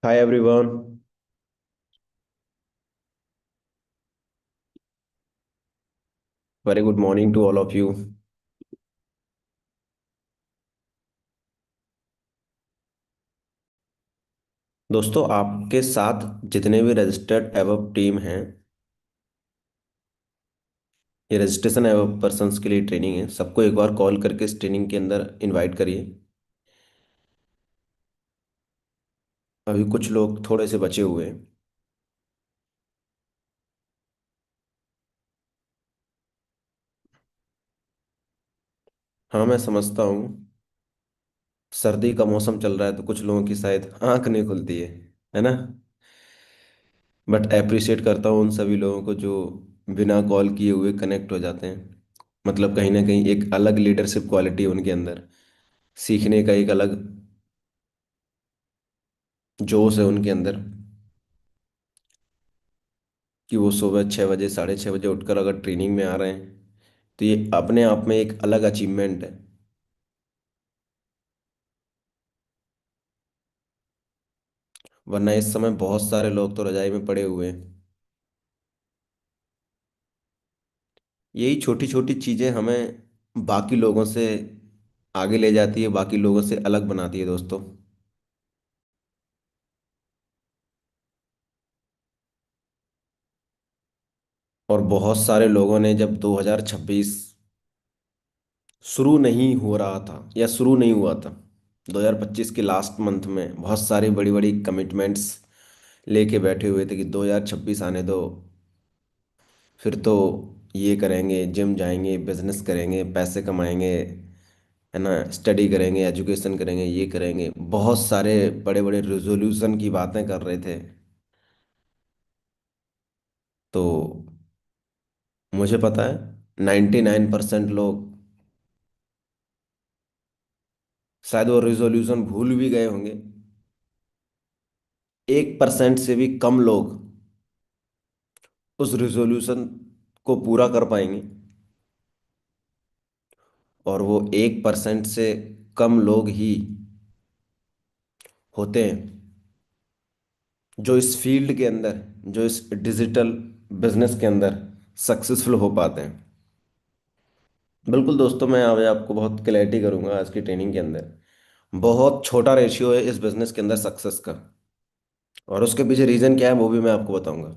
Hi everyone, very good morning to all of you. दोस्तों आपके साथ जितने भी रजिस्टर्ड एवब टीम हैं, ये रजिस्ट्रेशन एवब पर्सन्स के लिए ट्रेनिंग है। सबको एक बार कॉल करके इस ट्रेनिंग के अंदर इनवाइट करिए। अभी कुछ लोग थोड़े से बचे हुए हैं। हाँ, मैं समझता हूँ। सर्दी का मौसम चल रहा है तो कुछ लोगों की शायद आंख नहीं खुलती है ना। बट अप्रिशिएट करता हूँ उन सभी लोगों को जो बिना कॉल किए हुए कनेक्ट हो जाते हैं। मतलब कहीं ना कहीं एक अलग लीडरशिप क्वालिटी है उनके अंदर। सीखने का एक अलग जोश है उनके अंदर कि वो सुबह 6 बजे 6:30 बजे उठकर अगर ट्रेनिंग में आ रहे हैं तो ये अपने आप में एक अलग अचीवमेंट है। वरना इस समय बहुत सारे लोग तो रजाई में पड़े हुए हैं। यही छोटी छोटी चीज़ें हमें बाकी लोगों से आगे ले जाती है, बाकी लोगों से अलग बनाती है दोस्तों। और बहुत सारे लोगों ने जब 2026 शुरू नहीं हो रहा था या शुरू नहीं हुआ था, 2025 के लास्ट मंथ में बहुत सारी बड़ी बड़ी कमिटमेंट्स लेके बैठे हुए थे कि 2026 आने दो, फिर तो ये करेंगे, जिम जाएंगे, बिजनेस करेंगे, पैसे कमाएंगे, है ना, स्टडी करेंगे, एजुकेशन करेंगे, ये करेंगे। बहुत सारे बड़े बड़े रेजोल्यूशन की बातें कर रहे थे। तो मुझे पता है 99% लोग शायद वो रेजोल्यूशन भूल भी गए होंगे। 1% से भी कम लोग उस रेजोल्यूशन को पूरा कर पाएंगे। और वो 1% से कम लोग ही होते हैं जो इस फील्ड के अंदर, जो इस डिजिटल बिजनेस के अंदर सक्सेसफुल हो पाते हैं। बिल्कुल दोस्तों, मैं आज आपको बहुत क्लैरिटी करूंगा आज की ट्रेनिंग के अंदर। बहुत छोटा रेशियो है इस बिजनेस के अंदर सक्सेस का। और उसके पीछे रीजन क्या है वो भी मैं आपको बताऊंगा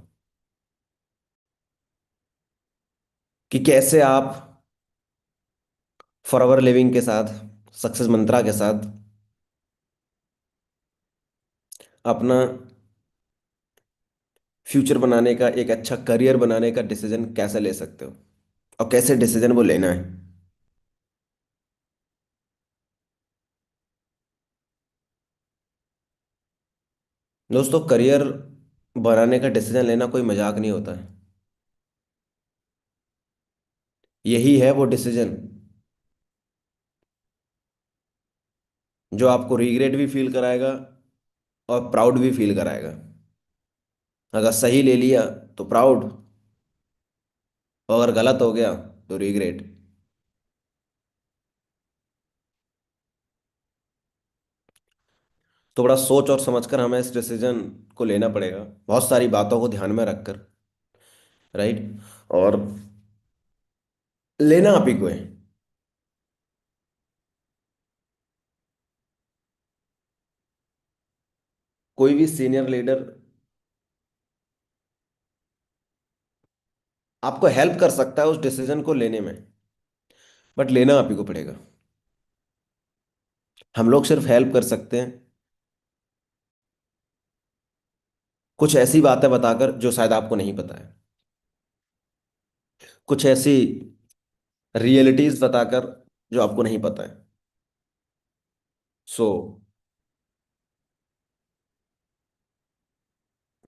कि कैसे आप फॉरएवर लिविंग के साथ, सक्सेस मंत्रा के साथ अपना फ्यूचर बनाने का, एक अच्छा करियर बनाने का डिसीजन कैसे ले सकते हो और कैसे डिसीजन वो लेना है। दोस्तों, करियर बनाने का डिसीजन लेना कोई मजाक नहीं होता है। यही है वो डिसीजन जो आपको रिग्रेट भी फील कराएगा और प्राउड भी फील कराएगा। अगर सही ले लिया तो प्राउड, और अगर गलत हो गया तो रिग्रेट। तो बड़ा सोच और समझकर हमें इस डिसीजन को लेना पड़ेगा, बहुत सारी बातों को ध्यान में रखकर। राइट। और लेना आप ही को है। कोई भी सीनियर लीडर आपको हेल्प कर सकता है उस डिसीजन को लेने में, बट लेना आप ही को पड़ेगा। हम लोग सिर्फ हेल्प कर सकते हैं कुछ ऐसी बातें बताकर जो शायद आपको नहीं पता है, कुछ ऐसी रियलिटीज बताकर जो आपको नहीं पता है। सो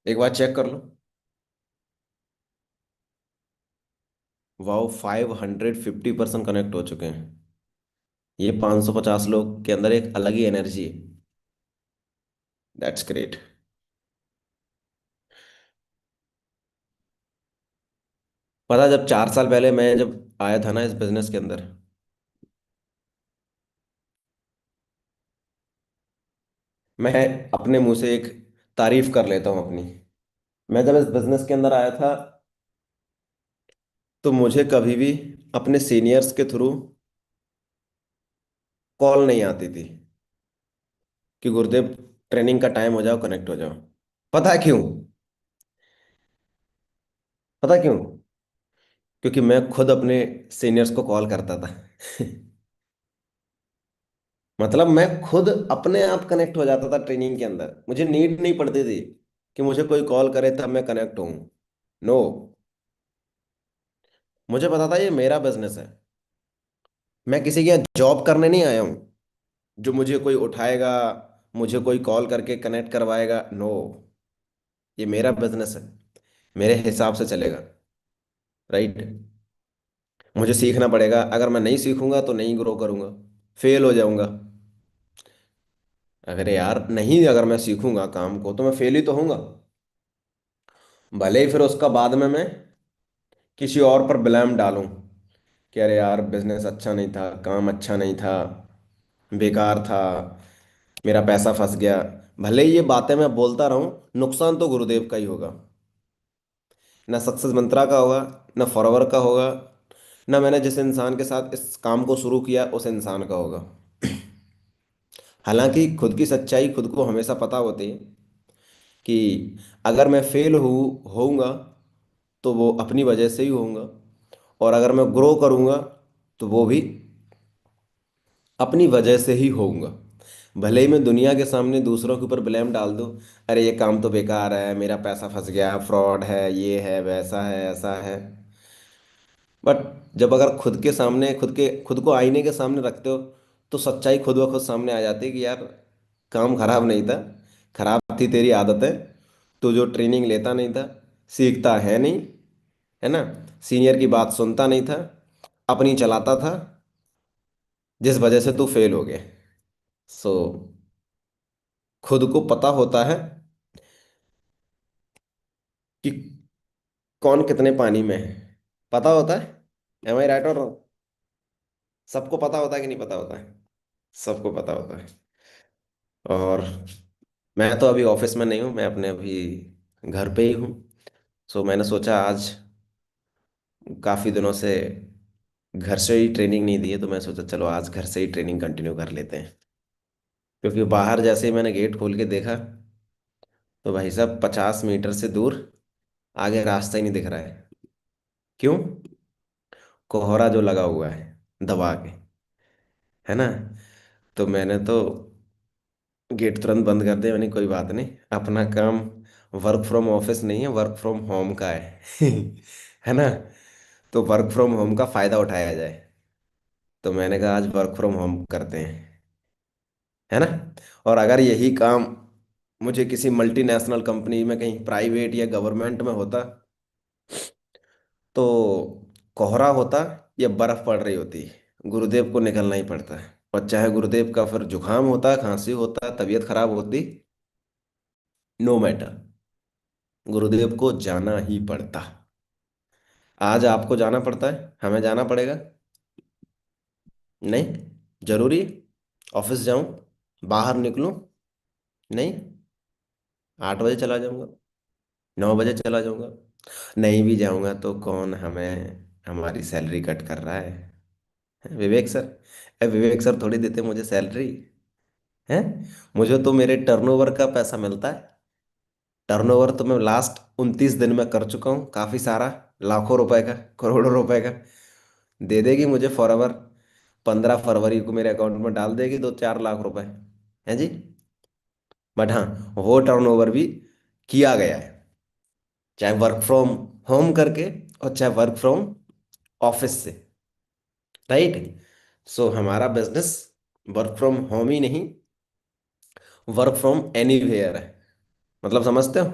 एक बार चेक कर लो। वाओ, 550% कनेक्ट हो चुके हैं। ये 550 लोग के अंदर एक अलग ही एनर्जी है। That's great. पता, जब 4 साल पहले मैं जब आया था ना इस बिजनेस के अंदर, मैं अपने मुंह से एक तारीफ कर लेता हूँ अपनी। मैं जब इस बिजनेस के अंदर आया था तो मुझे कभी भी अपने सीनियर्स के थ्रू कॉल नहीं आती थी कि गुरुदेव ट्रेनिंग का टाइम हो जाओ, कनेक्ट हो जाओ। पता है क्यों? पता है क्यों? क्योंकि मैं खुद अपने सीनियर्स को कॉल करता था। मतलब मैं खुद अपने आप कनेक्ट हो जाता था ट्रेनिंग के अंदर, मुझे नीड नहीं पड़ती थी कि मुझे कोई कॉल करे तब मैं कनेक्ट हूँ। नो, मुझे पता था ये मेरा बिजनेस है। मैं किसी के यहाँ जॉब करने नहीं आया हूँ जो मुझे कोई उठाएगा, मुझे कोई कॉल करके कनेक्ट करवाएगा। नो, ये मेरा बिजनेस है, मेरे हिसाब से चलेगा। राइट? मुझे सीखना पड़ेगा, अगर मैं नहीं सीखूंगा तो नहीं ग्रो करूंगा, फेल हो जाऊंगा। अगर यार नहीं, अगर मैं सीखूंगा काम को तो मैं फेल ही तो होऊंगा। भले ही फिर उसका बाद में मैं किसी और पर ब्लेम डालूं कि अरे यार बिजनेस अच्छा नहीं था, काम अच्छा नहीं था, बेकार था, मेरा पैसा फंस गया। भले ही ये बातें मैं बोलता रहूं, नुकसान तो गुरुदेव का ही होगा। ना सक्सेस मंत्रा का होगा, ना फॉरवर का होगा, ना मैंने जिस इंसान के साथ इस काम को शुरू किया उस इंसान का होगा। हालांकि खुद की सच्चाई खुद को हमेशा पता होती है कि अगर मैं फेल होऊंगा तो वो अपनी वजह से ही होऊंगा, और अगर मैं ग्रो करूंगा तो वो भी अपनी वजह से ही होऊंगा। भले ही मैं दुनिया के सामने दूसरों के ऊपर ब्लेम डाल दूं, अरे ये काम तो बेकार है, मेरा पैसा फंस गया, फ्रॉड है, ये है, वैसा है, ऐसा है। बट जब अगर खुद के सामने खुद को आईने के सामने रखते हो तो सच्चाई खुद ब खुद सामने आ जाती है कि यार काम खराब नहीं था, खराब थी तेरी आदतें, तो जो ट्रेनिंग लेता नहीं था, सीखता है नहीं, है ना, सीनियर की बात सुनता नहीं था, अपनी चलाता था, जिस वजह से तू फेल हो गया। सो खुद को पता होता है कि कौन कितने पानी में है। पता होता है। एम आई राइट और रॉन्ग? सबको पता होता है कि नहीं पता होता है? सबको पता होता है। और मैं तो अभी ऑफिस में नहीं हूँ, मैं अपने अभी घर पे ही हूँ। सो मैंने सोचा आज काफ़ी दिनों से घर से ही ट्रेनिंग नहीं दी है, तो मैं सोचा चलो आज घर से ही ट्रेनिंग कंटिन्यू कर लेते हैं। क्योंकि बाहर जैसे ही मैंने गेट खोल के देखा तो भाई साहब 50 मीटर से दूर आगे रास्ता ही नहीं दिख रहा है। क्यों? कोहरा जो लगा हुआ है दबा के, है ना। तो मैंने तो गेट तुरंत बंद कर दिया। मैंने कोई बात नहीं, अपना काम वर्क फ्रॉम ऑफिस नहीं है, वर्क फ्रॉम होम का है। है ना। तो वर्क फ्रॉम होम का फायदा उठाया जाए। तो मैंने कहा आज वर्क फ्रॉम होम करते हैं, है ना। और अगर यही काम मुझे किसी मल्टीनेशनल कंपनी में कहीं प्राइवेट या गवर्नमेंट में होता तो कोहरा होता या बर्फ पड़ रही होती, गुरुदेव को निकलना ही पड़ता है। और चाहे गुरुदेव का फिर जुकाम होता, खांसी होता, तबीयत खराब होती, नो मैटर, गुरुदेव को जाना ही पड़ता। आज आपको जाना पड़ता है, हमें जाना पड़ेगा? नहीं। जरूरी ऑफिस जाऊं, बाहर निकलूं? नहीं। 8 बजे चला जाऊंगा, 9 बजे चला जाऊंगा। नहीं भी जाऊंगा तो कौन हमें हमारी सैलरी कट कर रहा है? विवेक सर। विवेक सर थोड़ी देते मुझे सैलरी, है। मुझे तो मेरे टर्नओवर का पैसा मिलता है। टर्नओवर तो मैं लास्ट 29 दिन में कर चुका हूँ, काफी सारा, लाखों रुपए का, करोड़ों रुपए का। दे देगी मुझे फॉरएवर, 15 फरवरी को मेरे अकाउंट में डाल देगी 2-4 लाख रुपए, है जी। बट हाँ, वो टर्नओवर भी किया गया है, चाहे वर्क फ्रॉम होम करके और चाहे वर्क फ्रॉम ऑफिस से। राइट? सो हमारा बिजनेस वर्क फ्रॉम होम ही नहीं, वर्क फ्रॉम एनीवेयर है। मतलब समझते हो,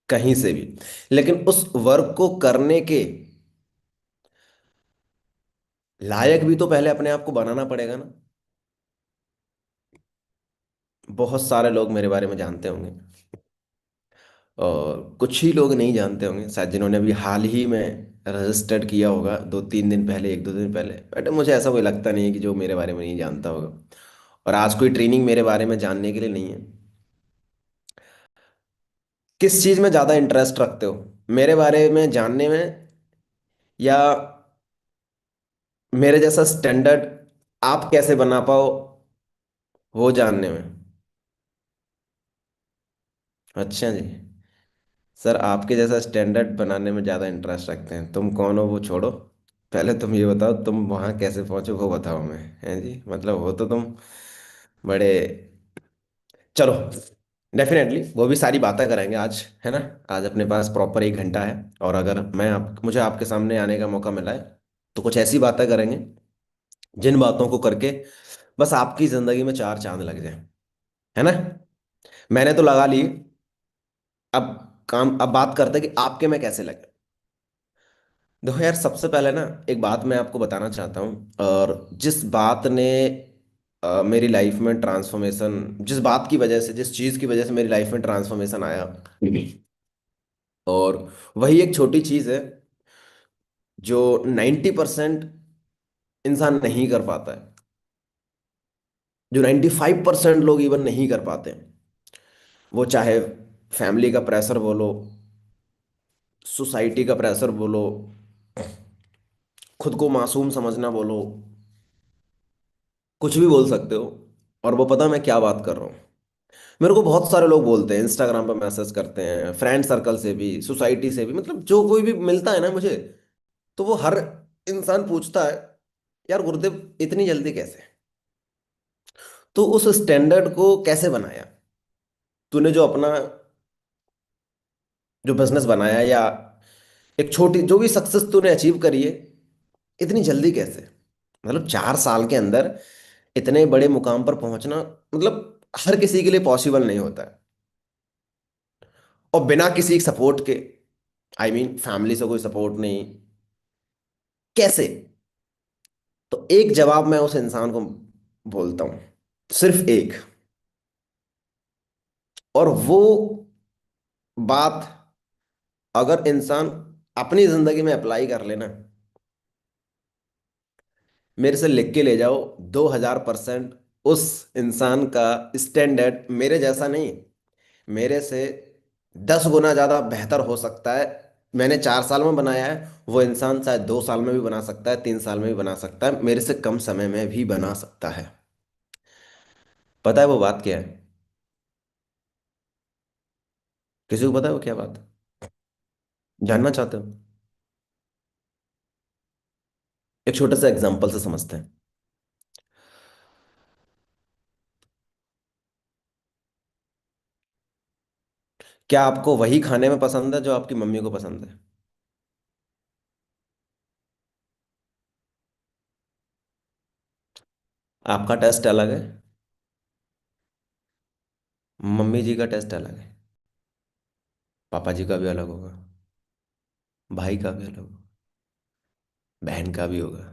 कहीं से भी। लेकिन उस वर्क को करने के लायक भी तो पहले अपने आप को बनाना पड़ेगा ना। बहुत सारे लोग मेरे बारे में जानते होंगे और कुछ ही लोग नहीं जानते होंगे शायद, जिन्होंने अभी हाल ही में रजिस्टर्ड किया होगा 2-3 दिन पहले, 1-2 दिन पहले। बट मुझे ऐसा कोई लगता नहीं है कि जो मेरे बारे में नहीं जानता होगा। और आज कोई ट्रेनिंग मेरे बारे में जानने के लिए नहीं है। किस चीज में ज्यादा इंटरेस्ट रखते हो, मेरे बारे में जानने में, या मेरे जैसा स्टैंडर्ड आप कैसे बना पाओ वो जानने में? अच्छा जी। सर आपके जैसा स्टैंडर्ड बनाने में ज़्यादा इंटरेस्ट रखते हैं। तुम कौन हो वो छोड़ो, पहले तुम ये बताओ तुम वहाँ कैसे पहुँचे वो बताओ हमें। हैं जी, मतलब हो तो तुम बड़े। चलो, डेफिनेटली वो भी सारी बातें करेंगे आज, है ना। आज अपने पास प्रॉपर 1 घंटा है, और अगर मुझे आपके सामने आने का मौका मिला है तो कुछ ऐसी बातें करेंगे जिन बातों को करके बस आपकी ज़िंदगी में 4 चांद लग जाए, है ना। मैंने तो लगा ली। अब अब बात करते हैं कि आपके में कैसे लगे। देखो यार, सबसे पहले ना एक बात मैं आपको बताना चाहता हूँ, और जिस बात ने मेरी लाइफ में ट्रांसफॉर्मेशन, जिस बात की वजह से, जिस चीज़ की वजह से मेरी लाइफ में ट्रांसफॉर्मेशन आया, और वही एक छोटी चीज़ है जो 90% इंसान नहीं कर पाता है, जो 95% लोग इवन नहीं कर पाते हैं। वो चाहे फैमिली का प्रेशर बोलो, सोसाइटी का प्रेशर बोलो, खुद को मासूम समझना बोलो, कुछ भी बोल सकते हो। और वो पता मैं क्या बात कर रहा हूँ। मेरे को बहुत सारे लोग बोलते हैं, इंस्टाग्राम पर मैसेज करते हैं, फ्रेंड सर्कल से भी, सोसाइटी से भी, मतलब जो कोई भी मिलता है ना मुझे, तो वो हर इंसान पूछता है, यार गुरुदेव इतनी जल्दी कैसे, तो उस स्टैंडर्ड को कैसे बनाया तूने, जो अपना जो बिजनेस बनाया, या एक छोटी जो भी सक्सेस तूने अचीव करी है, इतनी जल्दी कैसे? मतलब 4 साल के अंदर इतने बड़े मुकाम पर पहुंचना, मतलब हर किसी के लिए पॉसिबल नहीं होता है। और बिना किसी सपोर्ट के, आई मीन फैमिली से कोई सपोर्ट नहीं, कैसे? तो एक जवाब मैं उस इंसान को बोलता हूं, सिर्फ एक, और वो बात अगर इंसान अपनी जिंदगी में अप्लाई कर लेना, मेरे से लिख के ले जाओ, 2000% उस इंसान का स्टैंडर्ड मेरे जैसा नहीं, मेरे से 10 गुना ज्यादा बेहतर हो सकता है। मैंने 4 साल में बनाया है, वो इंसान शायद 2 साल में भी बना सकता है, 3 साल में भी बना सकता है, मेरे से कम समय में भी बना सकता है। पता है वो बात क्या है? किसी को पता है वो क्या बात है? जानना चाहते हो? एक छोटे से एग्जाम्पल से समझते हैं। क्या आपको वही खाने में पसंद है जो आपकी मम्मी को पसंद है? आपका टेस्ट अलग है, मम्मी जी का टेस्ट अलग है, पापा जी का भी अलग होगा, भाई का भी अलग होगा, बहन का भी होगा,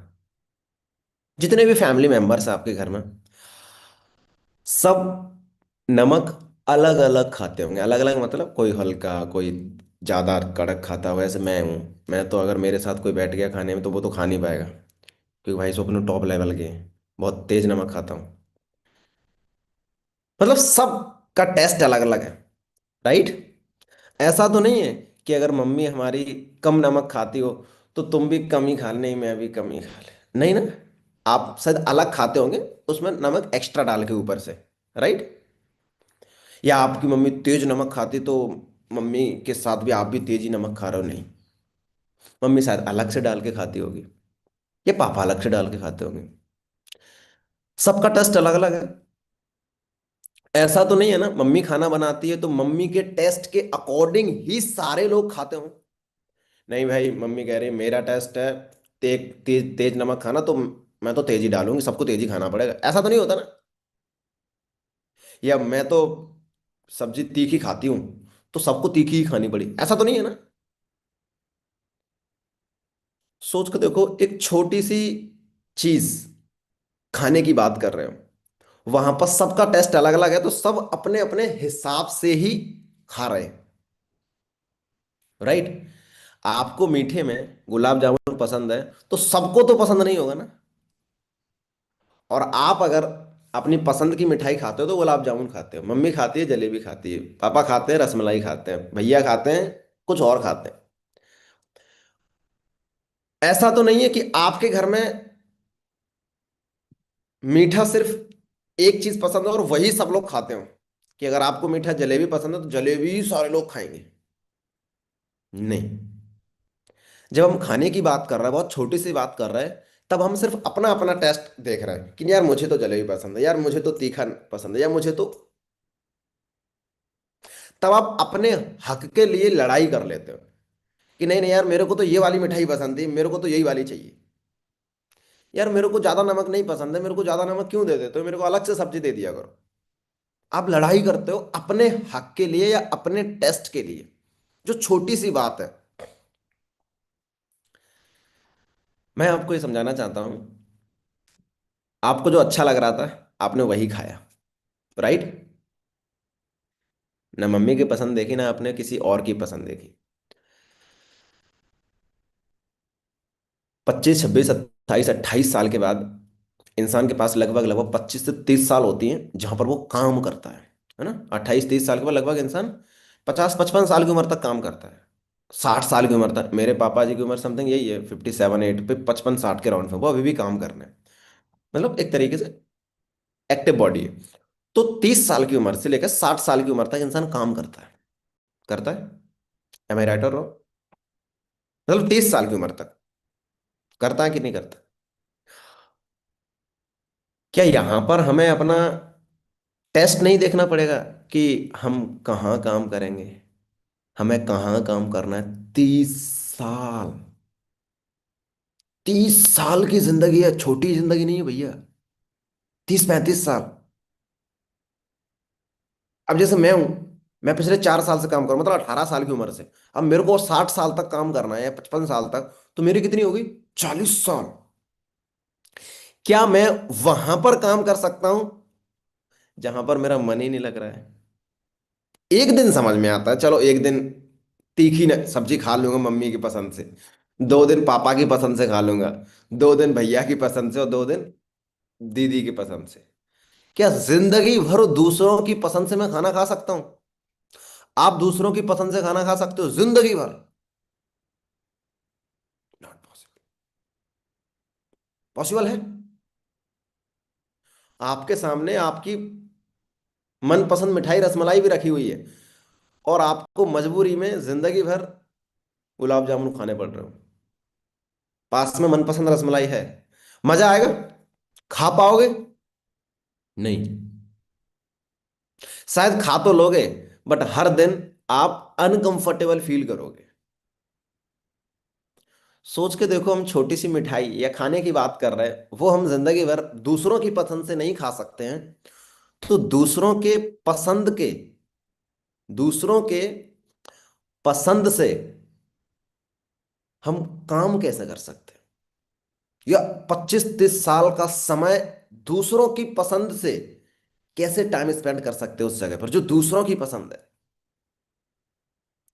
जितने भी फैमिली मेंबर्स हैं आपके घर में, सब नमक अलग अलग खाते होंगे। अलग अलग मतलब कोई हल्का, कोई ज्यादा कड़क खाता हो। वैसे मैं हूँ, मैं तो अगर मेरे साथ कोई बैठ गया खाने में तो वो तो खा नहीं पाएगा, क्योंकि भाई सब अपने टॉप लेवल के हैं, बहुत तेज नमक खाता हूँ। मतलब सब का टेस्ट अलग अलग है, राइट। ऐसा तो नहीं है कि अगर मम्मी हमारी कम नमक खाती हो तो तुम भी कम ही खा ले, नहीं मैं भी कम ही खा ले, नहीं ना। आप शायद अलग खाते होंगे, उसमें नमक एक्स्ट्रा डाल के ऊपर से, राइट। या आपकी मम्मी तेज नमक खाती तो मम्मी के साथ भी आप भी तेज ही नमक खा रहे हो, नहीं, मम्मी शायद अलग से डाल के खाती होगी, या पापा अलग से डाल के खाते होंगे। सबका टेस्ट अलग अलग है। ऐसा तो नहीं है ना मम्मी खाना बनाती है तो मम्मी के टेस्ट के अकॉर्डिंग ही सारे लोग खाते हो। नहीं भाई, मम्मी कह रही है मेरा टेस्ट है तेज तेज तेज नमक खाना, तो मैं तो तेज ही डालूंगी, सबको तेज ही खाना पड़ेगा, ऐसा तो नहीं होता ना। या मैं तो सब्जी तीखी खाती हूँ तो सबको तीखी ही खानी पड़ी, ऐसा तो नहीं है ना। सोच के देखो, एक छोटी सी चीज खाने की बात कर रहे हो, वहां पर सबका टेस्ट अलग अलग है, तो सब अपने अपने हिसाब से ही खा रहे हैं, राइट। आपको मीठे में गुलाब जामुन पसंद है तो सबको तो पसंद नहीं होगा ना। और आप अगर अपनी पसंद की मिठाई खाते हो तो गुलाब जामुन खाते हो, मम्मी खाती है जलेबी खाती है, पापा खाते हैं रसमलाई खाते हैं, भैया खाते हैं कुछ और खाते हैं। ऐसा तो नहीं है कि आपके घर में मीठा सिर्फ एक चीज पसंद है और वही सब लोग खाते हो, कि अगर आपको मीठा जलेबी पसंद है तो जलेबी ही सारे लोग खाएंगे। नहीं। जब हम खाने की बात कर रहे हैं, बहुत छोटी सी बात कर रहे हैं, तब हम सिर्फ अपना अपना टेस्ट देख रहे हैं कि यार मुझे तो जलेबी पसंद है, यार मुझे तो तीखा पसंद है, या मुझे तो। तब आप अपने हक के लिए लड़ाई कर लेते हो कि नहीं नहीं यार, मेरे को तो ये वाली मिठाई पसंद है, मेरे को तो यही वाली चाहिए। यार मेरे को ज्यादा नमक नहीं पसंद है, मेरे को ज्यादा नमक क्यों दे देते हो, मेरे को अलग से सब्जी दे दिया करो। आप लड़ाई करते हो अपने हक के लिए या अपने टेस्ट के लिए, जो छोटी सी बात है। मैं आपको ये समझाना चाहता हूं, आपको जो अच्छा लग रहा था आपने वही खाया, राइट। ना मम्मी की पसंद देखी, ना आपने किसी और की पसंद देखी। 25 26 27 28 साल के बाद इंसान के पास लगभग लगभग 25 से 30 साल होती हैं जहां पर वो काम करता है ना। 28 30 साल के बाद लगभग इंसान 50 55 साल की उम्र तक काम करता है। 60 साल की उम्र तक, मेरे पापा जी की उम्र समथिंग यही है, 57 8 पे 55 60 के राउंड में वो अभी भी काम कर रहे हैं। मतलब एक तरीके से एक्टिव बॉडी है। तो 30 साल की उम्र से लेकर 60 साल की उम्र तक इंसान काम करता है। करता है। एम आई राइट और रॉन्ग? मतलब 30 साल की उम्र तक करता है कि नहीं करता? क्या यहां पर हमें अपना टेस्ट नहीं देखना पड़ेगा कि हम कहाँ काम करेंगे, हमें कहाँ काम करना है? 30 साल, 30 साल की जिंदगी है, छोटी जिंदगी नहीं है भैया। 30 35 साल। अब जैसे मैं हूं, मैं पिछले 4 साल से काम कर रहा हूं, मतलब 18 साल की उम्र से। अब मेरे को 60 साल तक काम करना है या 55 साल तक, तो मेरी कितनी होगी? 40 साल। क्या मैं वहां पर काम कर सकता हूं जहां पर मेरा मन ही नहीं लग रहा है? एक दिन समझ में आता है, चलो एक दिन तीखी सब्जी खा लूंगा मम्मी की पसंद से, 2 दिन पापा की पसंद से खा लूंगा, 2 दिन भैया की पसंद से और 2 दिन दीदी की पसंद से। क्या जिंदगी भर दूसरों की पसंद से मैं खाना खा सकता हूं? आप दूसरों की पसंद से खाना खा सकते हो जिंदगी भर? Not possible. पॉसिबल है? आपके सामने आपकी मनपसंद मिठाई रसमलाई भी रखी हुई है, और आपको मजबूरी में जिंदगी भर गुलाब जामुन खाने पड़ रहे हो। पास में मनपसंद रसमलाई है, मजा आएगा? खा पाओगे? नहीं। शायद खा तो लोगे, बट हर दिन आप अनकंफर्टेबल फील करोगे। सोच के देखो, हम छोटी सी मिठाई या खाने की बात कर रहे हैं, वो हम जिंदगी भर दूसरों की पसंद से नहीं खा सकते हैं, तो दूसरों के पसंद के, दूसरों के पसंद से हम काम कैसे कर सकते हैं? या 25 30 साल का समय दूसरों की पसंद से कैसे टाइम स्पेंड कर सकते हैं उस जगह पर जो दूसरों की पसंद है?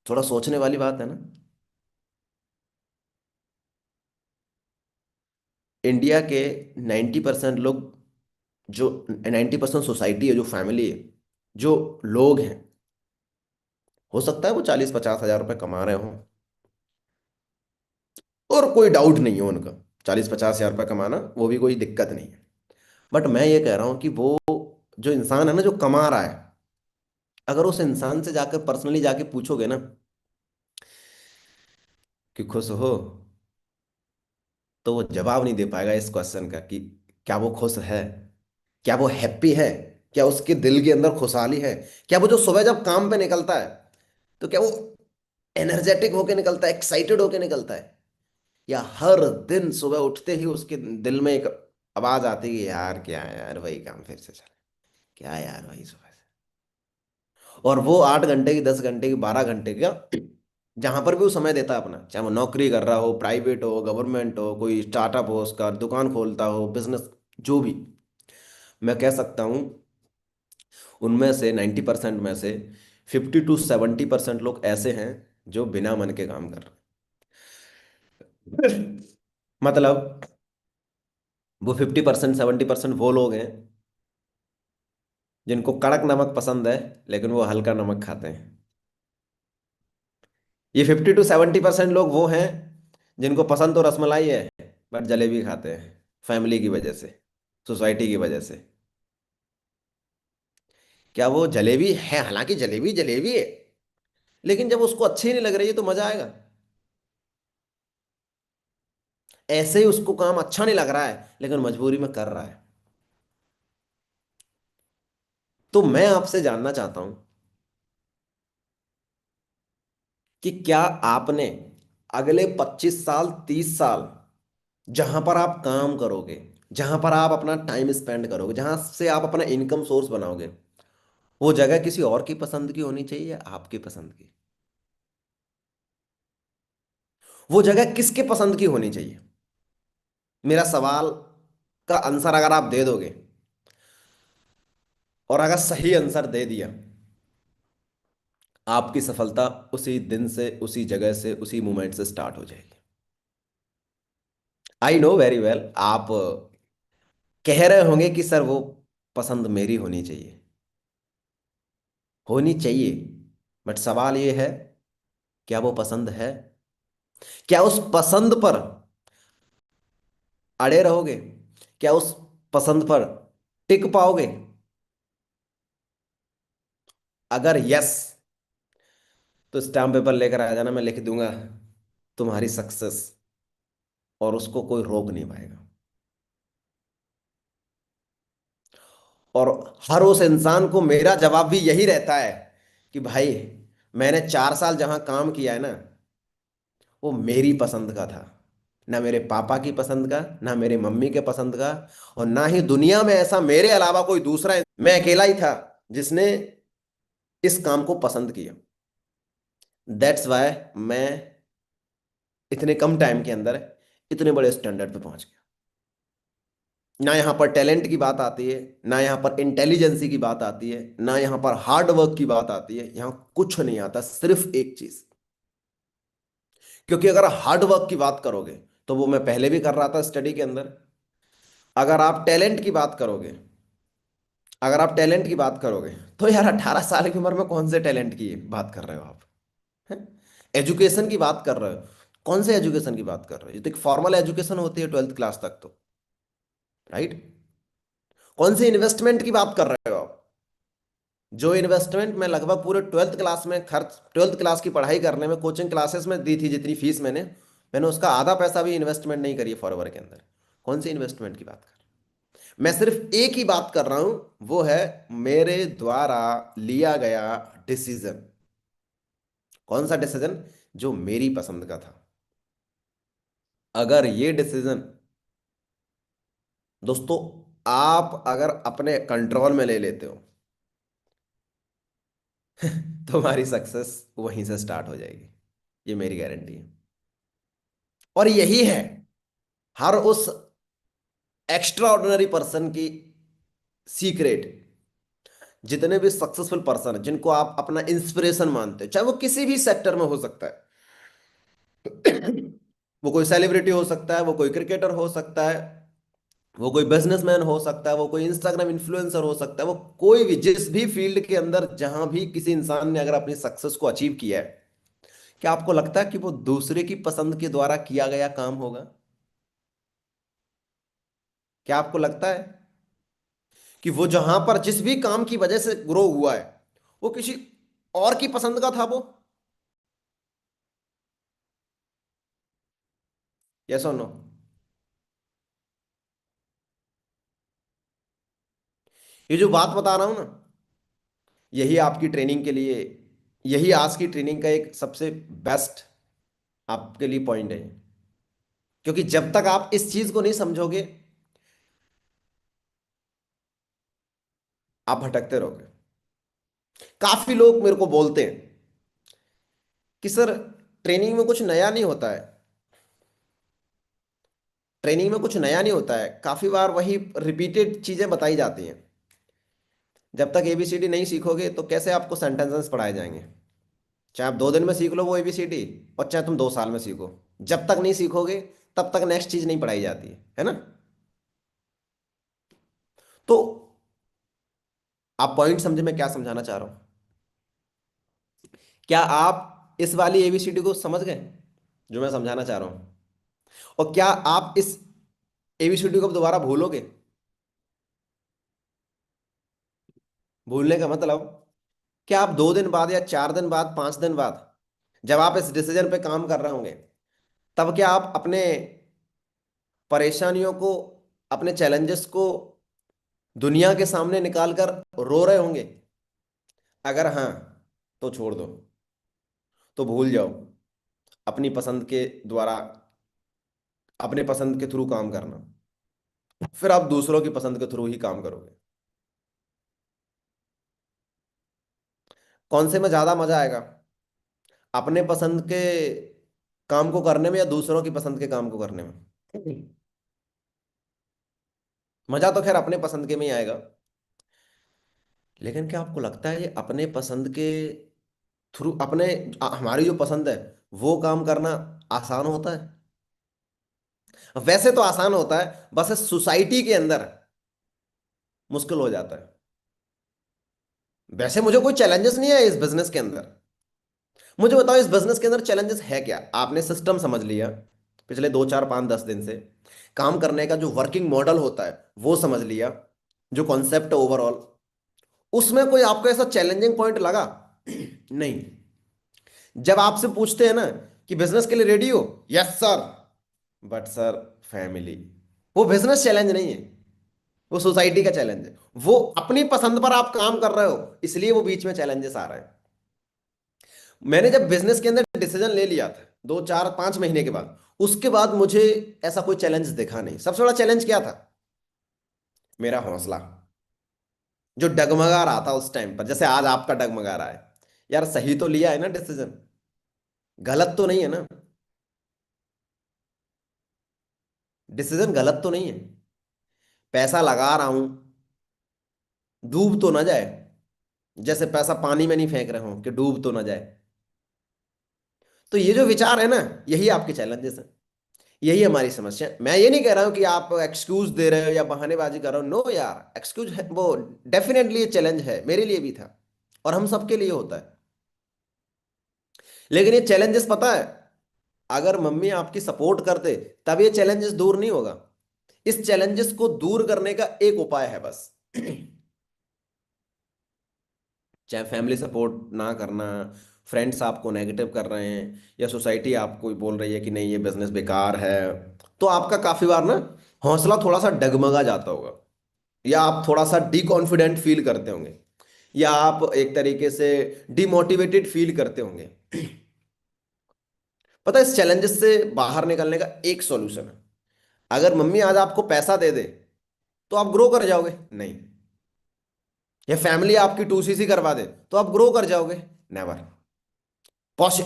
थोड़ा सोचने वाली बात है ना। इंडिया के 90% लोग, जो 90% सोसाइटी है, जो फैमिली है, जो लोग हैं, हो सकता है वो 40 50 हजार रुपये कमा रहे हों, और कोई डाउट नहीं है उनका, 40 50 हजार रुपये कमाना वो भी कोई दिक्कत नहीं है। बट मैं ये कह रहा हूँ कि वो जो इंसान है ना, जो कमा रहा है, अगर उस इंसान से जाकर पर्सनली जाके पूछोगे ना कि खुश हो, तो वो जवाब नहीं दे पाएगा इस क्वेश्चन का कि क्या वो खुश है, क्या वो हैप्पी है, क्या उसके दिल के अंदर खुशहाली है, क्या वो जो सुबह जब काम पे निकलता है तो क्या वो एनर्जेटिक होके निकलता है, एक्साइटेड होके निकलता है, या हर दिन सुबह उठते ही उसके दिल में एक आवाज आती है कि यार क्या है यार, वही काम फिर से चले, क्या है यार वही सुबह से। और वो 8 घंटे की, 10 घंटे की, 12 घंटे का, जहां पर भी वो समय देता है अपना, चाहे वो नौकरी कर रहा हो, प्राइवेट हो, गवर्नमेंट हो, कोई स्टार्टअप हो, उसका दुकान खोलता हो, बिजनेस, जो भी, मैं कह सकता हूँ उनमें से 90% में से 50 to 70% लोग ऐसे हैं जो बिना मन के काम कर रहे हैं। मतलब वो 50% 70% वो लोग हैं जिनको कड़क नमक पसंद है लेकिन वो हल्का नमक खाते हैं। ये 50 to 70% लोग वो हैं जिनको पसंद तो रसमलाई है बट जलेबी खाते हैं, फैमिली की वजह से, सोसाइटी की वजह से। क्या वो जलेबी है? हालांकि जलेबी जलेबी है, लेकिन जब उसको अच्छी नहीं लग रही है तो मजा आएगा। ऐसे ही उसको काम अच्छा नहीं लग रहा है लेकिन मजबूरी में कर रहा है। तो मैं आपसे जानना चाहता हूं कि क्या आपने अगले 25 साल 30 साल जहां पर आप काम करोगे, जहां पर आप अपना टाइम स्पेंड करोगे, जहां से आप अपना इनकम सोर्स बनाओगे, वो जगह किसी और की पसंद की होनी चाहिए या आपकी पसंद की? वो जगह किसके पसंद की होनी चाहिए? मेरा सवाल का आंसर अगर आप दे दोगे और अगर सही आंसर दे दिया, आपकी सफलता उसी दिन से, उसी जगह से, उसी मोमेंट से स्टार्ट हो जाएगी। आई नो वेरी वेल, आप कह रहे होंगे कि सर वो पसंद मेरी होनी चाहिए, होनी चाहिए, बट सवाल ये है, क्या वो पसंद है? क्या उस पसंद पर अड़े रहोगे? क्या उस पसंद पर टिक पाओगे? अगर यस, तो स्टाम्प पेपर लेकर आ जाना, मैं लिख दूंगा तुम्हारी सक्सेस, और उसको कोई रोक नहीं पाएगा। और हर उस इंसान को मेरा जवाब भी यही रहता है कि भाई, मैंने 4 साल जहां काम किया है ना, वो मेरी पसंद का था, ना मेरे पापा की पसंद का, ना मेरे मम्मी के पसंद का, और ना ही दुनिया में ऐसा मेरे अलावा कोई दूसरा। मैं अकेला ही था जिसने इस काम को पसंद किया। दैट्स वाई मैं इतने कम टाइम के अंदर इतने बड़े स्टैंडर्ड पे पहुंच गया। ना यहाँ पर टैलेंट की बात आती है, ना यहाँ पर इंटेलिजेंसी की बात आती है, ना यहाँ पर हार्ड वर्क की बात आती है, यहाँ कुछ नहीं आता, सिर्फ एक चीज। क्योंकि अगर हार्ड वर्क की बात करोगे तो वो मैं पहले भी कर रहा था स्टडी के अंदर। अगर आप टैलेंट की बात करोगे, अगर आप टैलेंट की बात करोगे तो यार 18 साल की उम्र में कौन से टैलेंट की बात कर रहे हो आप? एजुकेशन की बात कर रहे हो, कौन से एजुकेशन की बात कर रहे हो? ये तो एक फॉर्मल एजुकेशन होती है 12th क्लास तक तो, राइट? कौन से इन्वेस्टमेंट की बात कर रहे हो आप? जो इन्वेस्टमेंट मैं लगभग पूरे 12th क्लास में खर्च, 12th क्लास की पढ़ाई करने में कोचिंग क्लासेस में दी थी, जितनी फीस मैंने मैंने उसका आधा पैसा भी इन्वेस्टमेंट नहीं करी है फॉरएवर के अंदर। कौन सी इन्वेस्टमेंट की बात कर? मैं सिर्फ एक ही बात कर रहा हूं, वो है मेरे द्वारा लिया गया डिसीजन। कौन सा डिसीजन? जो मेरी पसंद का था। अगर ये डिसीजन दोस्तों आप अगर अपने कंट्रोल में ले लेते हो, तुम्हारी सक्सेस वहीं से स्टार्ट हो जाएगी। ये मेरी गारंटी है। और यही है हर उस एक्स्ट्रा ऑर्डिनरी पर्सन की सीक्रेट। जितने भी सक्सेसफुल पर्सन हैं जिनको आप अपना इंस्पिरेशन मानते हो, चाहे वो किसी भी सेक्टर में हो सकता है, वो कोई सेलिब्रिटी हो सकता है, वो कोई क्रिकेटर हो सकता है, वो कोई बिजनेसमैन हो सकता है, वो कोई इंस्टाग्राम इन्फ्लुएंसर हो सकता है, वो कोई भी जिस भी फील्ड के अंदर जहां भी किसी इंसान ने अगर अपनी सक्सेस को अचीव किया है, क्या आपको लगता है कि वो दूसरे की पसंद के द्वारा किया गया काम होगा? क्या आपको लगता है कि वो जहां पर जिस भी काम की वजह से ग्रो हुआ है, वो किसी और की पसंद का था वो? यस और नो? ये जो बात बता रहा हूं ना, यही आपकी ट्रेनिंग के लिए, यही आज की ट्रेनिंग का एक सबसे बेस्ट आपके लिए पॉइंट है। क्योंकि जब तक आप इस चीज को नहीं समझोगे, आप भटकते रहोगे। काफी लोग मेरे को बोलते हैं कि सर ट्रेनिंग में कुछ नया नहीं होता है, ट्रेनिंग में कुछ नया नहीं होता है, काफी बार वही रिपीटेड चीजें बताई जाती हैं। जब तक एबीसीडी नहीं सीखोगे तो कैसे आपको सेंटेंसेस पढ़ाए जाएंगे? चाहे आप 2 दिन में सीख लो वो एबीसीडी, और चाहे तुम 2 साल में सीखो, जब तक नहीं सीखोगे तब तक नेक्स्ट चीज नहीं पढ़ाई जाती है ना? तो आप पॉइंट समझे मैं क्या समझाना चाह रहा हूं? क्या आप इस वाली एबीसीडी को समझ गए जो मैं समझाना चाह रहा हूं? और क्या आप इस एबीसीडी को दोबारा भूलोगे? भूलने का मतलब, क्या आप 2 दिन बाद या 4 दिन बाद, 5 दिन बाद, जब आप इस डिसीजन पे काम कर रहे होंगे, तब क्या आप अपने परेशानियों को, अपने चैलेंजेस को दुनिया के सामने निकाल कर रो रहे होंगे? अगर हाँ, तो छोड़ दो, तो भूल जाओ अपनी पसंद के द्वारा, अपने पसंद के थ्रू काम करना। फिर आप दूसरों की पसंद के थ्रू ही काम करोगे। कौन से में ज्यादा मजा आएगा, अपने पसंद के काम को करने में या दूसरों की पसंद के काम को करने में? मजा तो खैर अपने पसंद के में ही आएगा। लेकिन क्या आपको लगता है ये अपने पसंद के थ्रू, अपने हमारी जो पसंद है वो काम करना आसान होता है? वैसे तो आसान होता है, बस इस सोसाइटी के अंदर मुश्किल हो जाता है। वैसे मुझे कोई चैलेंजेस नहीं है इस बिजनेस के अंदर। मुझे बताओ इस बिजनेस के अंदर चैलेंजेस है क्या? आपने सिस्टम समझ लिया पिछले 2 4 5 10 दिन से, काम करने का जो वर्किंग मॉडल होता है वो समझ लिया, जो कॉन्सेप्ट है ओवरऑल, उसमें कोई आपको ऐसा चैलेंजिंग पॉइंट लगा? नहीं। जब आपसे पूछते हैं ना कि बिजनेस के लिए रेडी हो, yes sir, but sir family, वो बिजनेस चैलेंज नहीं है, वो सोसाइटी का चैलेंज है। वो अपनी पसंद पर आप काम कर रहे हो, इसलिए वो बीच में चैलेंजेस आ रहे हैं। मैंने जब बिजनेस के अंदर डिसीजन ले लिया था 2 4 5 महीने के बाद, उसके बाद मुझे ऐसा कोई चैलेंज दिखा नहीं। सबसे बड़ा चैलेंज क्या था? मेरा हौसला, जो डगमगा रहा था उस टाइम पर, जैसे आज आपका डगमगा रहा है। यार सही तो लिया है ना डिसीजन, गलत तो नहीं है ना? डिसीजन गलत तो नहीं है? पैसा लगा रहा हूं, डूब तो ना जाए, जैसे पैसा पानी में नहीं फेंक रहे हो कि डूब तो ना जाए। तो ये जो विचार है ना, यही आपके चैलेंजेस है, यही हमारी समस्या है। मैं ये नहीं कह रहा हूं कि आप एक्सक्यूज दे रहे हो या बहानेबाजी कर रहे हो, नो यार, एक्सक्यूज है वो, डेफिनेटली ये चैलेंज है, मेरे लिए भी था और हम सबके लिए होता है। लेकिन ये चैलेंजेस पता है, अगर मम्मी आपकी सपोर्ट करते तब ये चैलेंजेस दूर नहीं होगा। इस चैलेंजेस को दूर करने का एक उपाय है बस। चाहे फैमिली सपोर्ट ना करना, फ्रेंड्स आपको नेगेटिव कर रहे हैं, या सोसाइटी आपको बोल रही है कि नहीं ये बिजनेस बेकार है, तो आपका काफी बार ना हौसला थोड़ा सा डगमगा जाता होगा, या आप थोड़ा सा डिकॉन्फिडेंट फील करते होंगे, या आप एक तरीके से डिमोटिवेटेड फील करते होंगे। पता है, इस चैलेंजेस से बाहर निकलने का एक सॉल्यूशन है। अगर मम्मी आज आपको पैसा दे दे तो आप ग्रो कर जाओगे? नहीं। या फैमिली आपकी 2cc करवा दे तो आप ग्रो कर जाओगे? नेवर।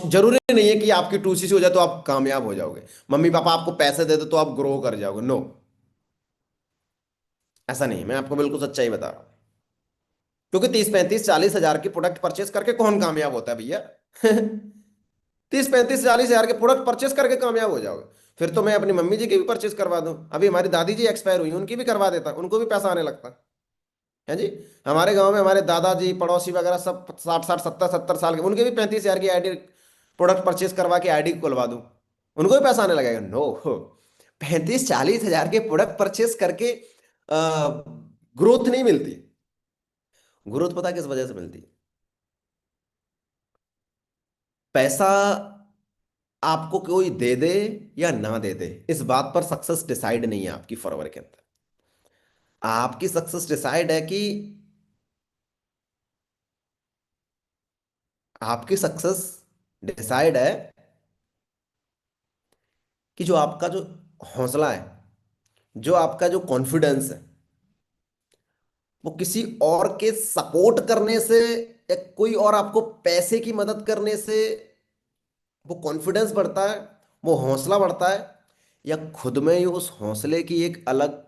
जरूरी नहीं है कि आपकी 2cc हो जाए तो आप कामयाब हो जाओगे, मम्मी पापा आपको पैसे दे दे तो आप ग्रो कर जाओगे, नो। ऐसा नहीं है, मैं आपको बिल्कुल सच्चाई बता रहा हूँ। क्योंकि 30 35 40 हजार की प्रोडक्ट परचेस करके कौन कामयाब होता है भैया? 30 35 40 हजार के प्रोडक्ट परचेस करके कामयाब हो जाओगे? फिर तो मैं अपनी मम्मी जी की भी परचेस करवा दूं, अभी हमारी दादी जी एक्सपायर हुई उनकी भी करवा देता, उनको भी पैसा आने लगता है जी। हमारे गांव में हमारे दादाजी पड़ोसी वगैरह सब 60 60 70 70 साल के, उनके भी 35 हजार की आईडी प्रोडक्ट परचेस करवा के आईडी खुलवा दूं, उनको भी पैसा आने लगेगा? नो। 35 40 हजार के प्रोडक्ट परचेस करके ग्रोथ नहीं मिलती। ग्रोथ पता किस वजह से मिलती है? पैसा आपको कोई दे दे या ना दे दे, इस बात पर सक्सेस डिसाइड नहीं है आपकी फॉरवर्ड के अंदर। आपकी सक्सेस डिसाइड है कि, आपकी सक्सेस डिसाइड है कि जो आपका जो हौसला है, जो आपका जो कॉन्फिडेंस है, वो किसी और के सपोर्ट करने से, या कोई और आपको पैसे की मदद करने से वो कॉन्फिडेंस बढ़ता है, वो हौसला बढ़ता है, या खुद में ही उस हौसले की एक अलग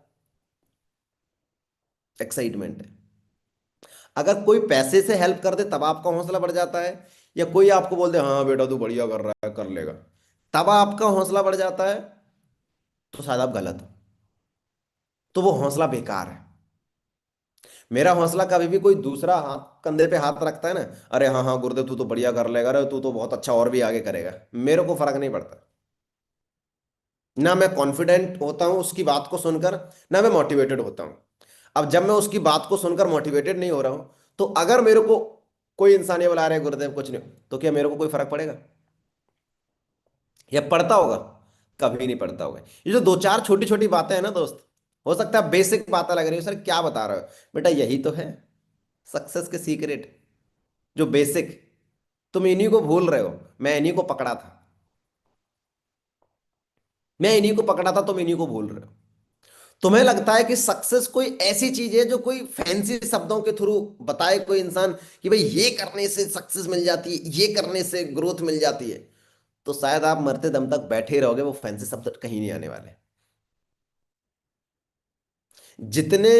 एक्साइटमेंट है? अगर कोई पैसे से हेल्प कर दे तब आपका हौसला बढ़ जाता है, या कोई आपको बोल दे हाँ बेटा तू बढ़िया कर रहा है कर लेगा, तब आपका हौसला बढ़ जाता है, तो शायद आप गलत हो, तो वो हौसला बेकार है। मेरा हौसला कभी भी कोई दूसरा हाथ कंधे पे हाथ रखता है ना, अरे हाँ हाँ गुरुदेव तू तो बढ़िया कर लेगा, अरे तू तो बहुत अच्छा और भी आगे करेगा, मेरे को फर्क नहीं पड़ता। ना मैं कॉन्फिडेंट होता हूँ उसकी बात को सुनकर, ना मैं मोटिवेटेड होता हूँ। अब जब मैं उसकी बात को सुनकर मोटिवेटेड नहीं हो रहा हूँ, तो अगर मेरे को कोई इंसान ये बुला रहे गुरुदेव कुछ नहीं, तो क्या मेरे को कोई फर्क पड़ेगा या पड़ता होगा? कभी नहीं पड़ता होगा। ये जो दो चार छोटी छोटी बातें हैं ना दोस्त, हो सकता है बेसिक बातें लग रही है, सर क्या बता रहे हो, बेटा यही तो है सक्सेस के सीक्रेट, जो बेसिक। तुम इन्हीं को भूल रहे हो, मैं इन्हीं को पकड़ा था, मैं इन्हीं को पकड़ा था, तुम इन्हीं को भूल रहे हो। तुम्हें लगता है कि सक्सेस कोई ऐसी चीज है जो कोई फैंसी शब्दों के थ्रू बताए कोई इंसान, कि भाई ये करने से सक्सेस मिल जाती है, ये करने से ग्रोथ मिल जाती है, तो शायद आप मरते दम तक बैठे ही रहोगे, वो फैंसी शब्द कहीं नहीं आने वाले। जितने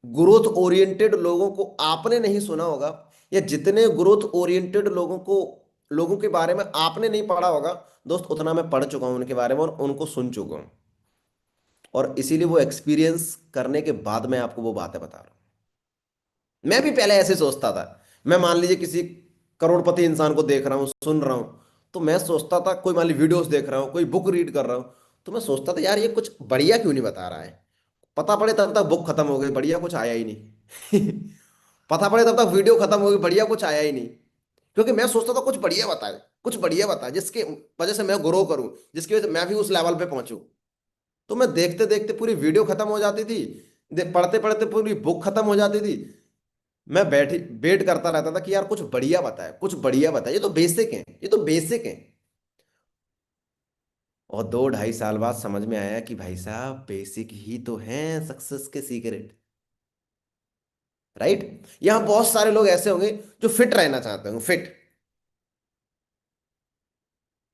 ग्रोथ ओरिएंटेड लोगों को आपने नहीं सुना होगा, या जितने ग्रोथ ओरिएंटेड लोगों के बारे में आपने नहीं पढ़ा होगा, दोस्त उतना मैं पढ़ चुका हूं उनके बारे में और उनको सुन चुका हूं। और इसीलिए वो एक्सपीरियंस करने के बाद मैं आपको वो बातें बता रहा हूं। मैं भी पहले ऐसे सोचता था। मैं मान लीजिए किसी करोड़पति इंसान को देख रहा हूँ, सुन रहा हूँ, तो मैं सोचता था, कोई मान लीजिए वीडियोस देख रहा हूँ, कोई बुक रीड कर रहा हूँ, तो मैं सोचता था यार ये कुछ बढ़िया क्यों नहीं बता रहा है। पता पड़े तब तक बुक खत्म हो गई, बढ़िया कुछ आया ही नहीं। पता पड़े तब तक वीडियो खत्म हो गई, बढ़िया कुछ आया ही नहीं। क्योंकि मैं सोचता था कुछ बढ़िया बताए, कुछ बढ़िया बताए जिसके वजह से मैं ग्रो करूं, जिसकी वजह से मैं भी उस लेवल पे पहुंचूं। तो मैं देखते देखते पूरी वीडियो खत्म हो जाती थी, पढ़ते पढ़ते पूरी बुक खत्म हो जाती थी। मैं बैठी वेट करता रहता था कि यार कुछ बढ़िया बताए, कुछ बढ़िया बताए, ये तो बेसिक है, ये तो बेसिक है। और 2 ढाई साल बाद समझ में आया कि भाई साहब बेसिक ही तो है सक्सेस के सीक्रेट। राइट। यहाँ बहुत सारे लोग ऐसे होंगे जो फिट रहना चाहते होंगे, फिट,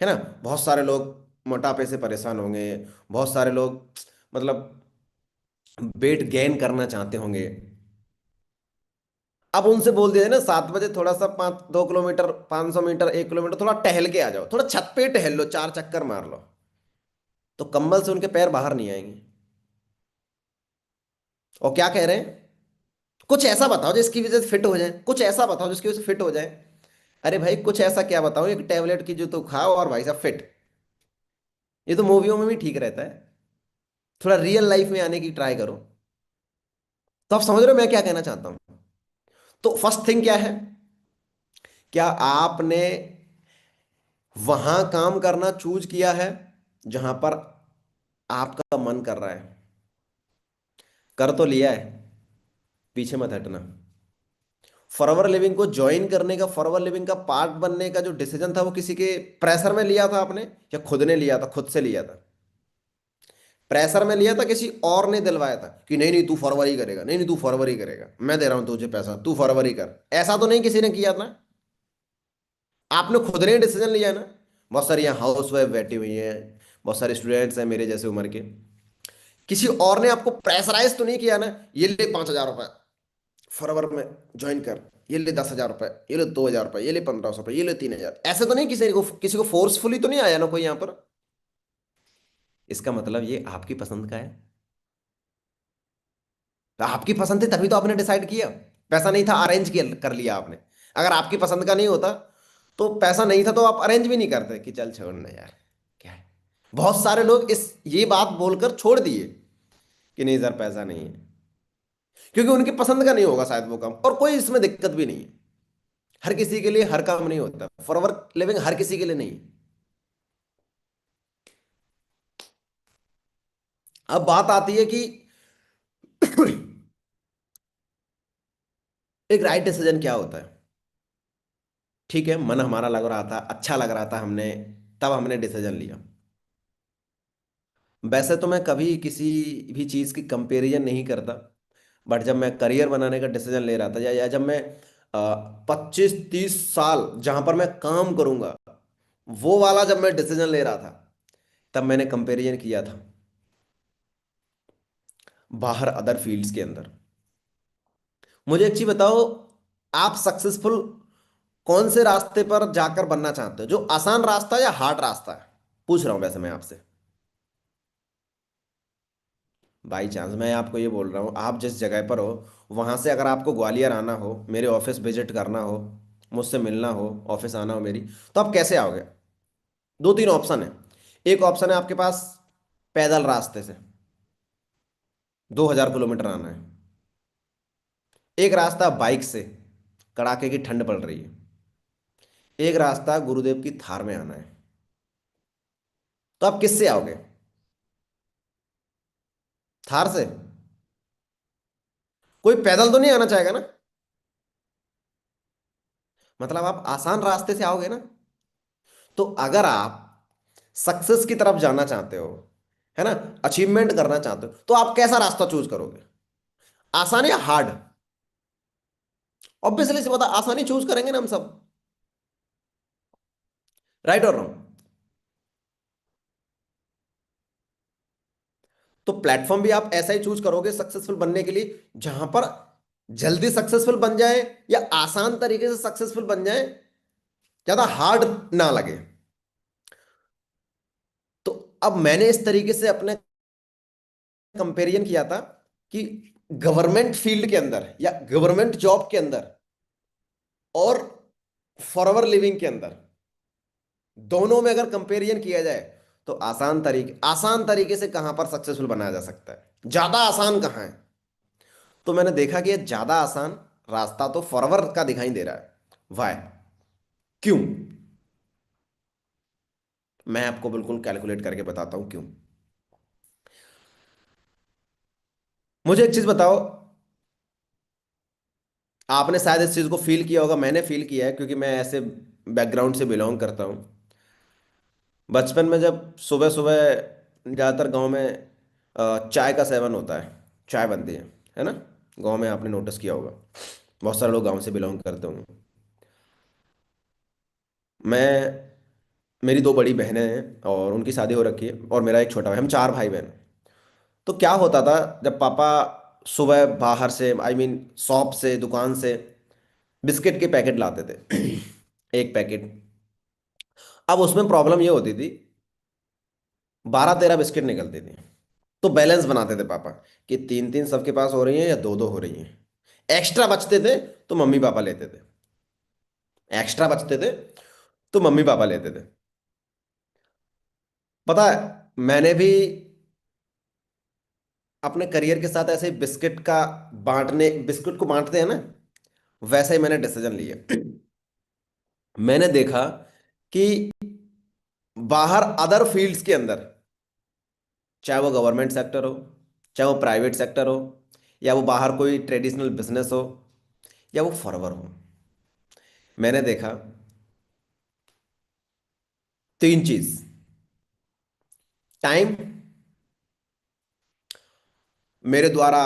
है ना। बहुत सारे लोग मोटापे से परेशान होंगे, बहुत सारे लोग मतलब वेट गेन करना चाहते होंगे। अब उनसे बोल दिया ना 7 बजे थोड़ा सा 2 किलोमीटर, 500 मीटर, 1 किलोमीटर थोड़ा टहल के आ जाओ, थोड़ा छत पे टहल लो, 4 चक्कर मार लो, तो कंबल से उनके पैर बाहर नहीं आएंगे। और क्या कह रहे हैं, कुछ ऐसा बताओ जिसकी वजह से फिट हो जाए, कुछ ऐसा बताओ जिसकी वजह से फिट हो जाए। अरे भाई कुछ ऐसा क्या बताओ, एक टेबलेट की जो तो खाओ और भाई साहब फिट। ये तो मूवियों में भी ठीक रहता है, थोड़ा रियल लाइफ में आने की ट्राई करो। तो आप समझ रहे हो मैं क्या कहना चाहता हूं। तो फर्स्ट थिंग क्या है, क्या आपने वहां काम करना चूज किया है जहां पर आपका मन कर रहा है? कर तो लिया है, पीछे मत हटना। फॉरएवर लिविंग को ज्वाइन करने का, फॉरएवर लिविंग का पार्ट बनने का जो डिसीजन था, वो किसी के प्रेशर में लिया था आपने, या खुद ने लिया था, खुद से लिया था? प्रेशर में लिया था, किसी और ने दिलवाया था कि नहीं नहीं तू फॉरवर्ड ही करेगा, नहीं नहीं तू फॉरवर्ड ही करेगा, मैं दे रहा हूं तुझे पैसा, तू फॉरवर्ड ही कर, ऐसा तो नहीं किसी ने किया था। आपने खुद ने डिसीजन लिया है ना। बहुत सारी यहाँ हाउस वाइफ बैठी हुई हैं, बहुत सारे स्टूडेंट्स हैं मेरे जैसे उम्र के, किसी और ने आपको प्रेशराइज तो नहीं किया ना, ये ले 5,000 रुपए फॉरवर्ड में ज्वाइन कर, ये ले 10,000 रुपए, ये ले 2,000 रुपए, ये ले 1,500 रुपए, ये ले 3,000, ऐसे तो नहीं किसी को फोर्सफुली तो नहीं आया ना कोई यहाँ पर। इसका मतलब ये आपकी पसंद का है, तो आपकी पसंद थी तभी तो आपने डिसाइड किया। पैसा नहीं था, अरेंज किया, कर लिया आपने। अगर आपकी पसंद का नहीं होता, तो पैसा नहीं था तो आप अरेंज भी नहीं करते कि चल छोड़ना यार, क्या है। बहुत सारे लोग इस ये बात बोलकर छोड़ दिए कि नहीं सर पैसा नहीं है, क्योंकि उनकी पसंद का नहीं होगा शायद वो काम, और कोई इसमें दिक्कत भी नहीं है। हर किसी के लिए हर काम नहीं होता, फॉरवर्ड लिविंग हर किसी के लिए नहीं है। अब बात आती है कि एक राइट डिसीजन क्या होता है। ठीक है, मन हमारा लग रहा था, अच्छा लग रहा था, हमने तब हमने डिसीजन लिया। वैसे तो मैं कभी किसी भी चीज़ की कंपैरिजन नहीं करता, बट जब मैं करियर बनाने का डिसीजन ले रहा था, या जब मैं 25-30 साल जहां पर मैं काम करूंगा, वो वाला जब मैं डिसीजन ले रहा था, तब मैंने कंपैरिजन किया था बाहर अदर फील्ड्स के अंदर। मुझे एक चीज बताओ, आप सक्सेसफुल कौन से रास्ते पर जाकर बनना चाहते हो, जो आसान रास्ता है या हार्ड रास्ता है? पूछ रहा हूं वैसे मैं आपसे। बाई चांस मैं आपको ये बोल रहा हूँ, आप जिस जगह पर हो वहां से अगर आपको ग्वालियर आना हो, मेरे ऑफिस विजिट करना हो, मुझसे मिलना हो, ऑफिस आना हो मेरी, तो आप कैसे आओगे? दो तीन ऑप्शन है। एक ऑप्शन है आपके पास पैदल रास्ते से, 2000 किलोमीटर आना है। एक रास्ता बाइक से, कड़ाके की ठंड पड़ रही है। एक रास्ता गुरुदेव की थार में आना है। तो आप किससे आओगे? थार से? कोई पैदल तो नहीं आना चाहेगा ना? मतलब आप आसान रास्ते से आओगे ना? तो अगर आप सक्सेस की तरफ जाना चाहते हो, है ना, अचीवमेंट करना चाहते हो, तो आप कैसा रास्ता चूज करोगे? आसान या हार्ड? ऑब्वियसली सी बात है, आसानी चूज करेंगे ना हम सब। राइट और रॉन्ग? तो प्लेटफॉर्म भी आप ऐसा ही चूज करोगे सक्सेसफुल बनने के लिए, जहां पर जल्दी सक्सेसफुल बन जाए, या आसान तरीके से सक्सेसफुल बन जाए, ज्यादा हार्ड ना लगे। तो अब मैंने इस तरीके से अपने कंपेरिजन किया था कि गवर्नमेंट फील्ड के अंदर या गवर्नमेंट जॉब के अंदर और फॉरएवर लिविंग के अंदर, दोनों में अगर कंपेरिजन किया जाए, तो आसान तरीके से कहां पर सक्सेसफुल बनाया जा सकता है, ज्यादा आसान कहां है? तो मैंने देखा कि ये ज्यादा आसान रास्ता तो फॉरएवर का दिखाई दे रहा है। वाई? क्यों? मैं आपको बिल्कुल कैलकुलेट करके बताता हूं क्यों। मुझे एक चीज बताओ, आपने शायद इस चीज को फील किया होगा, मैंने फील किया है क्योंकि मैं ऐसे बैकग्राउंड से बिलोंग करता हूं। बचपन में जब सुबह सुबह ज़्यादातर गांव में चाय का सेवन होता है, चाय बनती है ना? गांव में आपने नोटिस किया होगा, बहुत सारे लोग गांव से बिलोंग करते होंगे। मैं, मेरी दो बड़ी बहनें हैं और उनकी शादी हो रखी है, और मेरा एक छोटा भाई, हम चार भाई बहन हैं। तो क्या होता था, जब पापा सुबह बाहर से, आई मीन शॉप से, दुकान से बिस्किट के पैकेट लाते थे, एक पैकेट। अब उसमें प्रॉब्लम ये होती थी, 12-13 बिस्किट निकलती थी। तो बैलेंस बनाते थे पापा कि तीन तीन सबके पास हो रही हैं या दो दो हो रही हैं। एक्स्ट्रा बचते थे तो मम्मी पापा लेते थे, एक्स्ट्रा बचते थे तो मम्मी पापा लेते थे। पता है, मैंने भी अपने करियर के साथ ऐसे बिस्किट का बांटने, बिस्किट को बांटते हैं ना, वैसे ही मैंने डिसीजन लिया। मैंने देखा कि बाहर अदर फील्ड्स के अंदर, चाहे वो गवर्नमेंट सेक्टर हो, चाहे वो प्राइवेट सेक्टर हो, या वो बाहर कोई ट्रेडिशनल बिजनेस हो, या वो फॉरवर हो, मैंने देखा तीन चीज: टाइम, मेरे द्वारा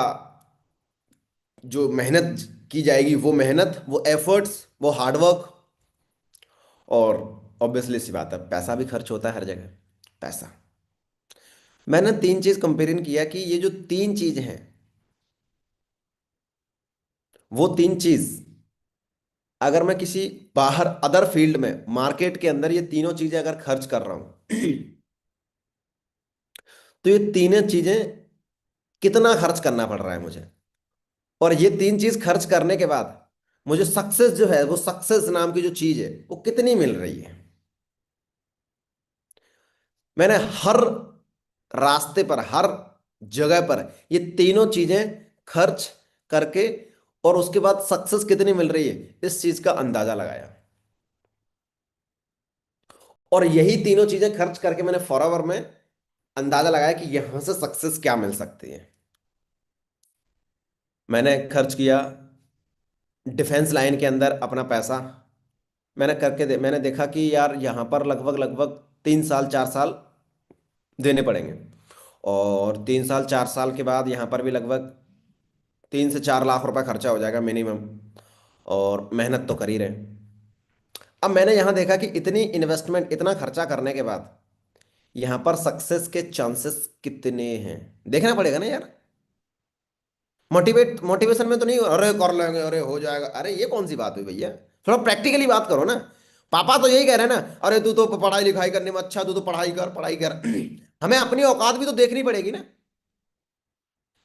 जो मेहनत की जाएगी वो मेहनत, वो एफर्ट्स, वो हार्डवर्क, और ऑब्वियसली सी बात है पैसा भी खर्च होता है हर जगह, पैसा। मैंने तीन चीज कंपेरिजन किया कि ये जो तीन चीज हैं, वो तीन चीज अगर मैं किसी बाहर अदर फील्ड में, मार्केट के अंदर ये तीनों चीजें अगर खर्च कर रहा हूं, तो ये तीनों चीजें कितना खर्च करना पड़ रहा है मुझे, और ये तीन चीज खर्च करने के बाद मुझे सक्सेस जो है, वो सक्सेस नाम की जो चीज है वो कितनी मिल रही है। मैंने हर रास्ते पर, हर जगह पर ये तीनों चीजें खर्च करके, और उसके बाद सक्सेस कितनी मिल रही है इस चीज का अंदाजा लगाया। और यही तीनों चीजें खर्च करके मैंने फॉरएवर में अंदाजा लगाया कि यहां से सक्सेस क्या मिल सकती है। मैंने खर्च किया डिफेंस लाइन के अंदर अपना पैसा। मैंने देखा कि यार यहाँ पर लगभग लगभग 3 साल 4 साल देने पड़ेंगे, और 3 साल 4 साल के बाद यहाँ पर भी लगभग 3 से 4 लाख रुपए खर्चा हो जाएगा मिनिमम, और मेहनत तो कर ही रहे हैं। अब मैंने यहाँ देखा कि इतनी इन्वेस्टमेंट, इतना खर्चा करने के बाद यहाँ पर सक्सेस के चांसेस कितने हैं, देखना पड़ेगा ना यार। मोटिवेशन में तो नहीं, अरे कर लेंगे, अरे हो जाएगा, अरे ये कौन सी बात हुई भैया? थोड़ा प्रैक्टिकली बात करो ना। पापा तो यही कह रहे हैं ना, अरे तू तो पढ़ाई लिखाई करने में अच्छा, तू तो पढ़ाई कर पढ़ाई कर। हमें अपनी औकात भी तो देखनी पड़ेगी ना।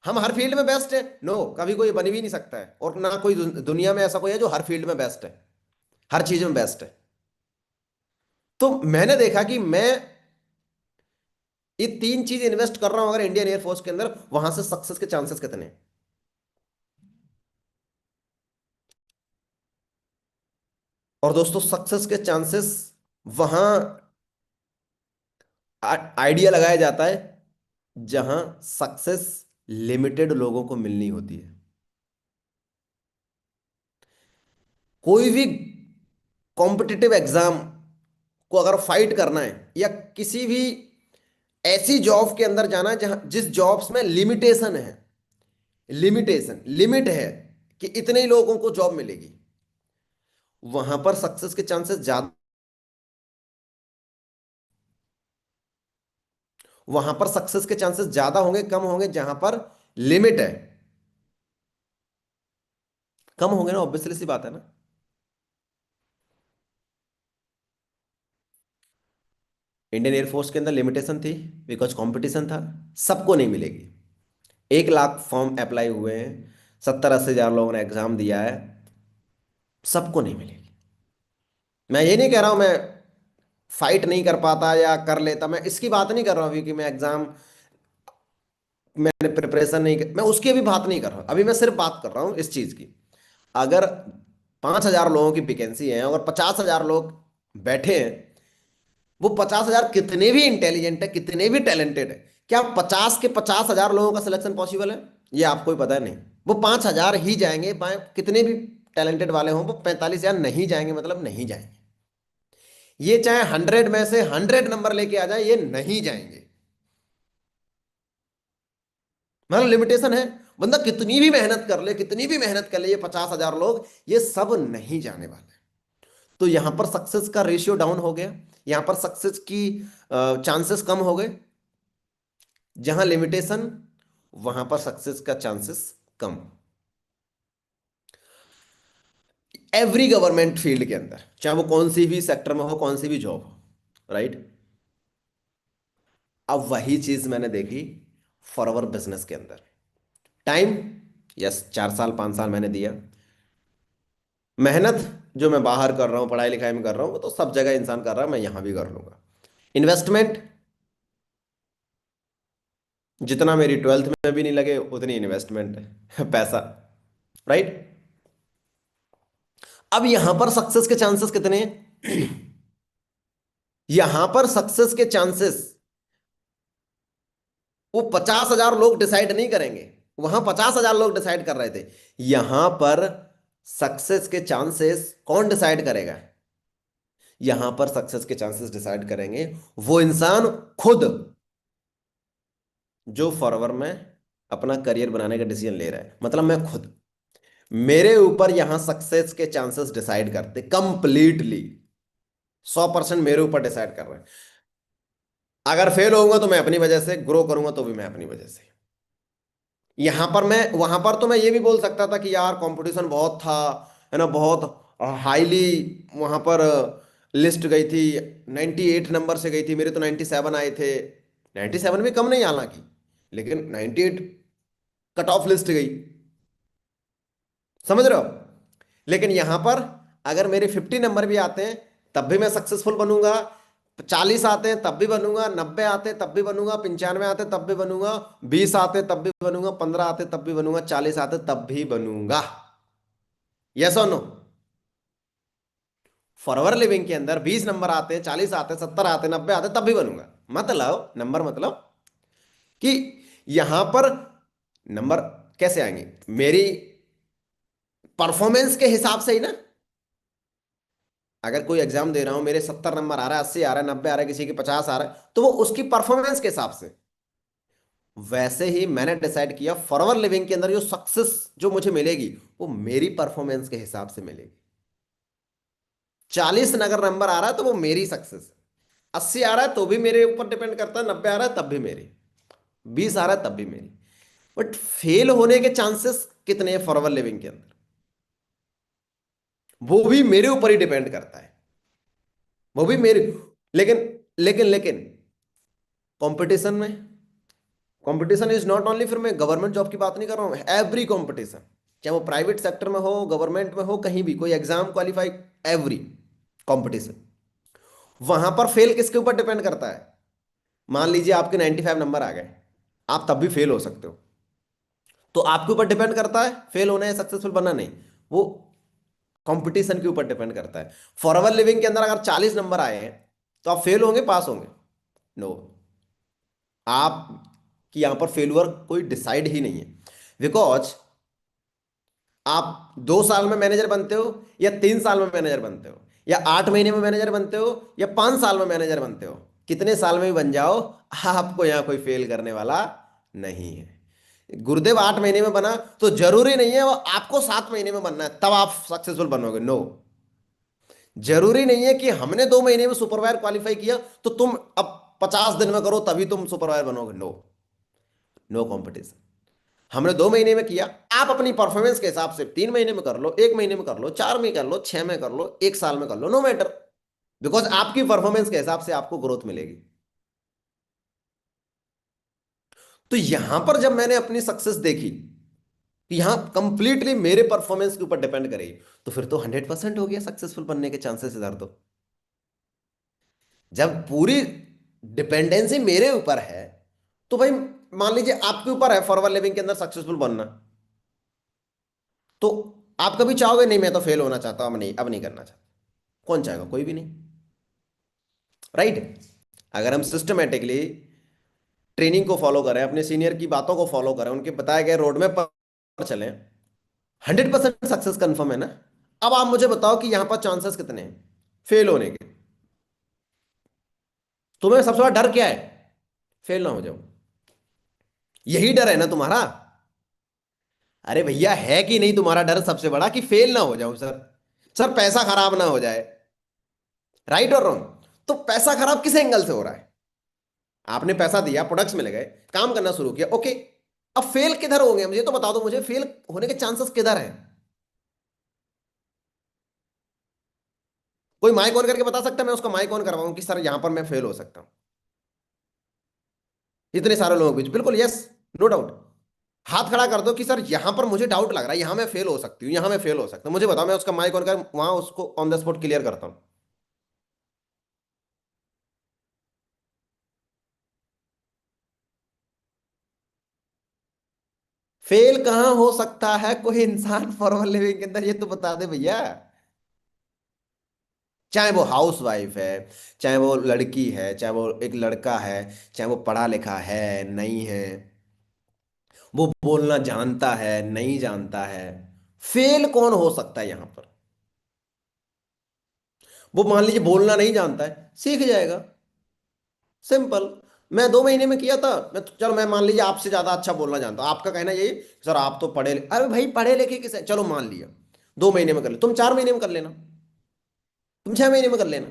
हम हर फील्ड में बेस्ट है? नो, कभी कोई बन भी नहीं सकता है, और ना कोई दुनिया में ऐसा कोई है जो हर फील्ड में बेस्ट है, हर चीज में बेस्ट है। तो मैंने देखा कि मैं ये तीन चीज इन्वेस्ट कर रहा हूं अगर इंडियन एयरफोर्स के अंदर, वहां से सक्सेस के चांसेस कितने हैं। और दोस्तों सक्सेस के चांसेस वहां आइडिया लगाया जाता है जहां सक्सेस लिमिटेड लोगों को मिलनी होती है। कोई भी कॉम्पिटिटिव एग्जाम को अगर फाइट करना है, या किसी भी ऐसी जॉब के अंदर जाना है जहां जिस जॉब्स में लिमिटेशन है, लिमिट है कि इतने ही लोगों को जॉब मिलेगी, वहां पर सक्सेस के चांसेस ज्यादा, वहां पर सक्सेस के चांसेस ज्यादा होंगे कम होंगे जहां पर लिमिट है? कम होंगे ना, ऑब्वियसली सी बात है ना। इंडियन एयरफोर्स के अंदर लिमिटेशन थी बिकॉज कंपटीशन था, सबको नहीं मिलेगी। 1 लाख फॉर्म अप्लाई हुए हैं, 70-80 हजार लोगों ने एग्जाम दिया है, सबको नहीं मिलेगी। मैं ये नहीं कह रहा हूं मैं फाइट नहीं कर पाता या कर लेता, मैं इसकी बात नहीं कर रहा हूं अभी कि मैं एग्जाम, मैंने प्रिपरेशन नहीं मैं उसकी अभी बात नहीं कर रहा हूं, अभी मैं सिर्फ बात कर रहा हूं इस चीज की। अगर 5 हजार लोगों की वैकेंसी है और 50 हजार लोग बैठे हैं, वो 50 हजार कितने भी इंटेलिजेंट है, कितने भी टैलेंटेड है, क्या 50 के 50 हजार लोगों का सिलेक्शन पॉसिबल है? ये आपको ही पता है नहीं। वो 5 हजार ही जाएंगे, कितने भी टैलेंटेड वाले हों, वो 45 हजार नहीं जाएंगे, मतलब नहीं जाएंगे। ये चाहे 100 में से 100 नंबर लेके आ जाए, ये नहीं जाएंगे। मतलब लिमिटेशन है। बंदा कितनी भी मेहनत कर ले, कितनी भी मेहनत कर ले, ये 50 हजार लोग ये सब नहीं जाने वाले। तो यहां पर सक्सेस का रेशियो डाउन हो गया, यहां पर सक्सेस की चांसेस कम हो गए। जहां लिमिटेशन, वहां पर सक्सेस का चांसेस कम। एवरी गवर्नमेंट फील्ड के अंदर, चाहे वो कौन सी भी सेक्टर में हो, कौन सी भी जॉब हो, राइट। अब वही चीज मैंने देखी फॉरवर्ड बिजनेस के अंदर। टाइम, यस, 4 साल 5 साल मैंने दिया। मेहनत जो मैं बाहर कर रहा हूँ, पढ़ाई लिखाई में कर रहा हूँ, वो तो सब जगह इंसान कर रहा है, मैं यहां भी कर लूंगा। इन्वेस्टमेंट, जितना मेरी 12th में भी नहीं लगे उतनी इन्वेस्टमेंट है पैसा, राइट। अब यहां पर सक्सेस के चांसेस कितने हैं? यहां पर सक्सेस के चांसेस वो 50 हजार लोग डिसाइड नहीं करेंगे, वहां 50 हजार लोग डिसाइड कर रहे थे। यहां पर सक्सेस के चांसेस कौन डिसाइड करेगा? यहां पर सक्सेस के चांसेस डिसाइड करेंगे वो इंसान खुद, जो फॉरवर्ड में अपना करियर बनाने का डिसीजन ले रहा है, मतलब मैं खुद। मेरे ऊपर यहां सक्सेस के चांसेस डिसाइड करते कंप्लीटली, 100% मेरे ऊपर डिसाइड कर रहे हैं। अगर फेल होऊंगा तो मैं अपनी वजह से, ग्रो करूंगा तो भी मैं अपनी वजह से। यहां पर मैं, वहां पर तो मैं ये भी बोल सकता था कि यार कंपटीशन बहुत था, है ना, बहुत हाईली, वहां पर लिस्ट गई थी, 98 नंबर से गई थी, मेरे तो 97 आए थे। 97 भी कम नहीं हालांकि, लेकिन 98 कट ऑफ लिस्ट गई, समझ रहे हो। लेकिन यहां पर अगर मेरे 50 नंबर भी आते हैं तब भी मैं सक्सेसफुल बनूंगा, 40 आते हैं तब भी बनूंगा, 90 आते हैं तब भी बनूंगा, 95 आते हैं तब भी बनूंगा, 20 आते तब भी बनूंगा, 15 आते तब भी बनूंगा, 40 आते तब भी बनूंगा। यस और नो? फॉरवर्ड लिविंग के अंदर 20 नंबर आते हैं, 40 आते हैं, 70 आते हैं, 90 आते हैं, तब भी बनूंगा। मतलब नंबर, मतलब कि यहां पर नंबर कैसे आएंगे? मेरी परफॉर्मेंस के हिसाब से ही ना। अगर कोई एग्जाम दे रहा हूं, मेरे 70 नंबर आ रहा है, 80 आ रहा है, 90 आ रहा है, किसी के 50 आ रहा है, तो वो उसकी परफॉर्मेंस के हिसाब से। वैसे ही मैंने डिसाइड किया फॉरवर्ड लिविंग के अंदर जो सक्सेस जो मुझे मिलेगी, वो मेरी परफॉर्मेंस के हिसाब से मिलेगी। 40 अगर नंबर आ रहा है तो वो मेरी सक्सेस है, 80 आ रहा है तो भी मेरे ऊपर डिपेंड करता है, 90 आ रहा है तब भी मेरी, 20 आ रहा है तब भी मेरी। बट फेल होने के चांसेस कितने हैं फॉरवर्ड लिविंग के अंदर, वो भी मेरे ऊपर ही डिपेंड करता है, वो भी मेरे। लेकिन लेकिन कंपटीशन में कंपटीशन इज नॉट ओनली, फिर मैं गवर्नमेंट जॉब की बात नहीं कर रहा हूँ, एवरी कंपटीशन, चाहे वो प्राइवेट सेक्टर में हो, गवर्नमेंट में हो, कहीं भी कोई एग्जाम क्वालिफाई, एवरी कंपटीशन। वहां पर फेल किसके ऊपर डिपेंड करता है? मान लीजिए आपके 95 नंबर आ गए, आप तब भी फेल हो सकते हो, तो आपके ऊपर डिपेंड करता है फेल होना है सक्सेसफुल बनना, नहीं, वो कंपटीशन के ऊपर डिपेंड करता है। फॉरएवर लिविंग के अंदर अगर 40 नंबर आए हैं, तो आप फेल होंगे पास होंगे? नो। आप कि यहां पर फेलुअर कोई डिसाइड ही नहीं है, बिकॉज आप 2 साल में मैनेजर बनते हो, या 3 साल में मैनेजर बनते हो, या 8 महीने में मैनेजर बनते हो, या 5 साल में मैनेजर बनते हो, कितने साल में भी बन जाओ, आपको यहाँ कोई फेल करने वाला नहीं है। गुरुदेव 8 महीने में बना, तो जरूरी नहीं है वो आपको 7 महीने में बनना है तब आप सक्सेसफुल बनोगे, नो। जरूरी नहीं है कि हमने 2 महीने में सुपरवाइजर क्वालिफाई किया तो तुम अब 50 दिन में करो तभी तुम सुपरवाइजर बनोगे, नो। No competition. हमने 2 महीने में किया, आप अपनी परफॉर्मेंस के हिसाब से 3 महीने में कर लो, 1 महीने में कर लो, 4 में कर लो, 6 में कर लो, 1 साल में कर लो, नो मैटर। बिकॉज आपकी परफॉर्मेंस के हिसाब से आपको ग्रोथ मिलेगी। तो यहां पर जब मैंने अपनी सक्सेस देखी कि यहां कंप्लीटली मेरे परफॉर्मेंस के ऊपर डिपेंड करेगी, तो फिर तो 100% हो गया सक्सेसफुल बनने के चांसेस इधर तो। जब पूरी डिपेंडेंसी मेरे ऊपर है, तो भाई मान लीजिए आपके ऊपर है फॉरवर्ड लिविंग के अंदर सक्सेसफुल बनना, तो आप कभी चाहोगे नहीं मैं तो फेल होना चाहता हूं, अब नहीं करना चाहता? कौन चाहेगा? कोई भी नहीं, राइट। अगर हम सिस्टमेटिकली ट्रेनिंग को फॉलो करें, अपने सीनियर की बातों को फॉलो करें, उनके बताए गए रोड मैप पर चलें, 100% सक्सेस कंफर्म है ना। अब आप मुझे बताओ कि यहां पर चांसेस कितने हैं फेल होने के? तुम्हें सबसे बड़ा डर क्या है? फेल ना हो जाओ, यही डर है ना तुम्हारा? अरे भैया, है कि नहीं तुम्हारा डर सबसे बड़ा कि फेल ना हो जाऊं सर? सर पैसा खराब ना हो जाए, राइट और रॉन्ग? तो पैसा खराब किस एंगल से हो रहा है? आपने पैसा दिया, प्रोडक्ट्स मिल गए, काम करना शुरू किया, ओके। अब फेल किधर होंगे मुझे तो बता दो, मुझे फेल होने के चांसेस किधर हैं? कोई माइक ऑन करके बता सकता है? मैं उसका माइक ऑन करवाऊं कि सर यहां पर मैं फेल हो सकता हूं? इतने सारे लोगों के बीच, बिल्कुल यस, नो डाउट। हाथ खड़ा कर दो कि सर यहां पर मुझे डाउट लग रहा है, यहां मैं फेल हो सकती हूँ, यहां मैं फेल हो सकता हूँ, मुझे बताओ, मैं उसका माइक ऑन कर वहां उसको ऑन द स्पॉट क्लियर करता हूं। फेल कहाँ हो सकता है कोई इंसान फॉरवर्ड लिविंग के अंदर, ये तो बता दे भैया। चाहे वो हाउस वाइफ है, चाहे वो लड़की है, चाहे वो एक लड़का है, चाहे वो पढ़ा लिखा है नहीं है, वो बोलना जानता है नहीं जानता है, फेल कौन हो सकता है यहां पर? वो मान लीजिए बोलना नहीं जानता है, सीख जाएगा, सिंपल। मैं 2 महीने में किया था, मैं चलो मैं मान लीजिए आपसे ज्यादा अच्छा बोलना जानता हूं, आपका कहना यही सर आप तो अरे भाई पढ़े लिखे किसे, चलो मान लिया 2 महीने में कर ले, तुम 4 महीने में कर लेना, तुम 6 महीने में कर लेना,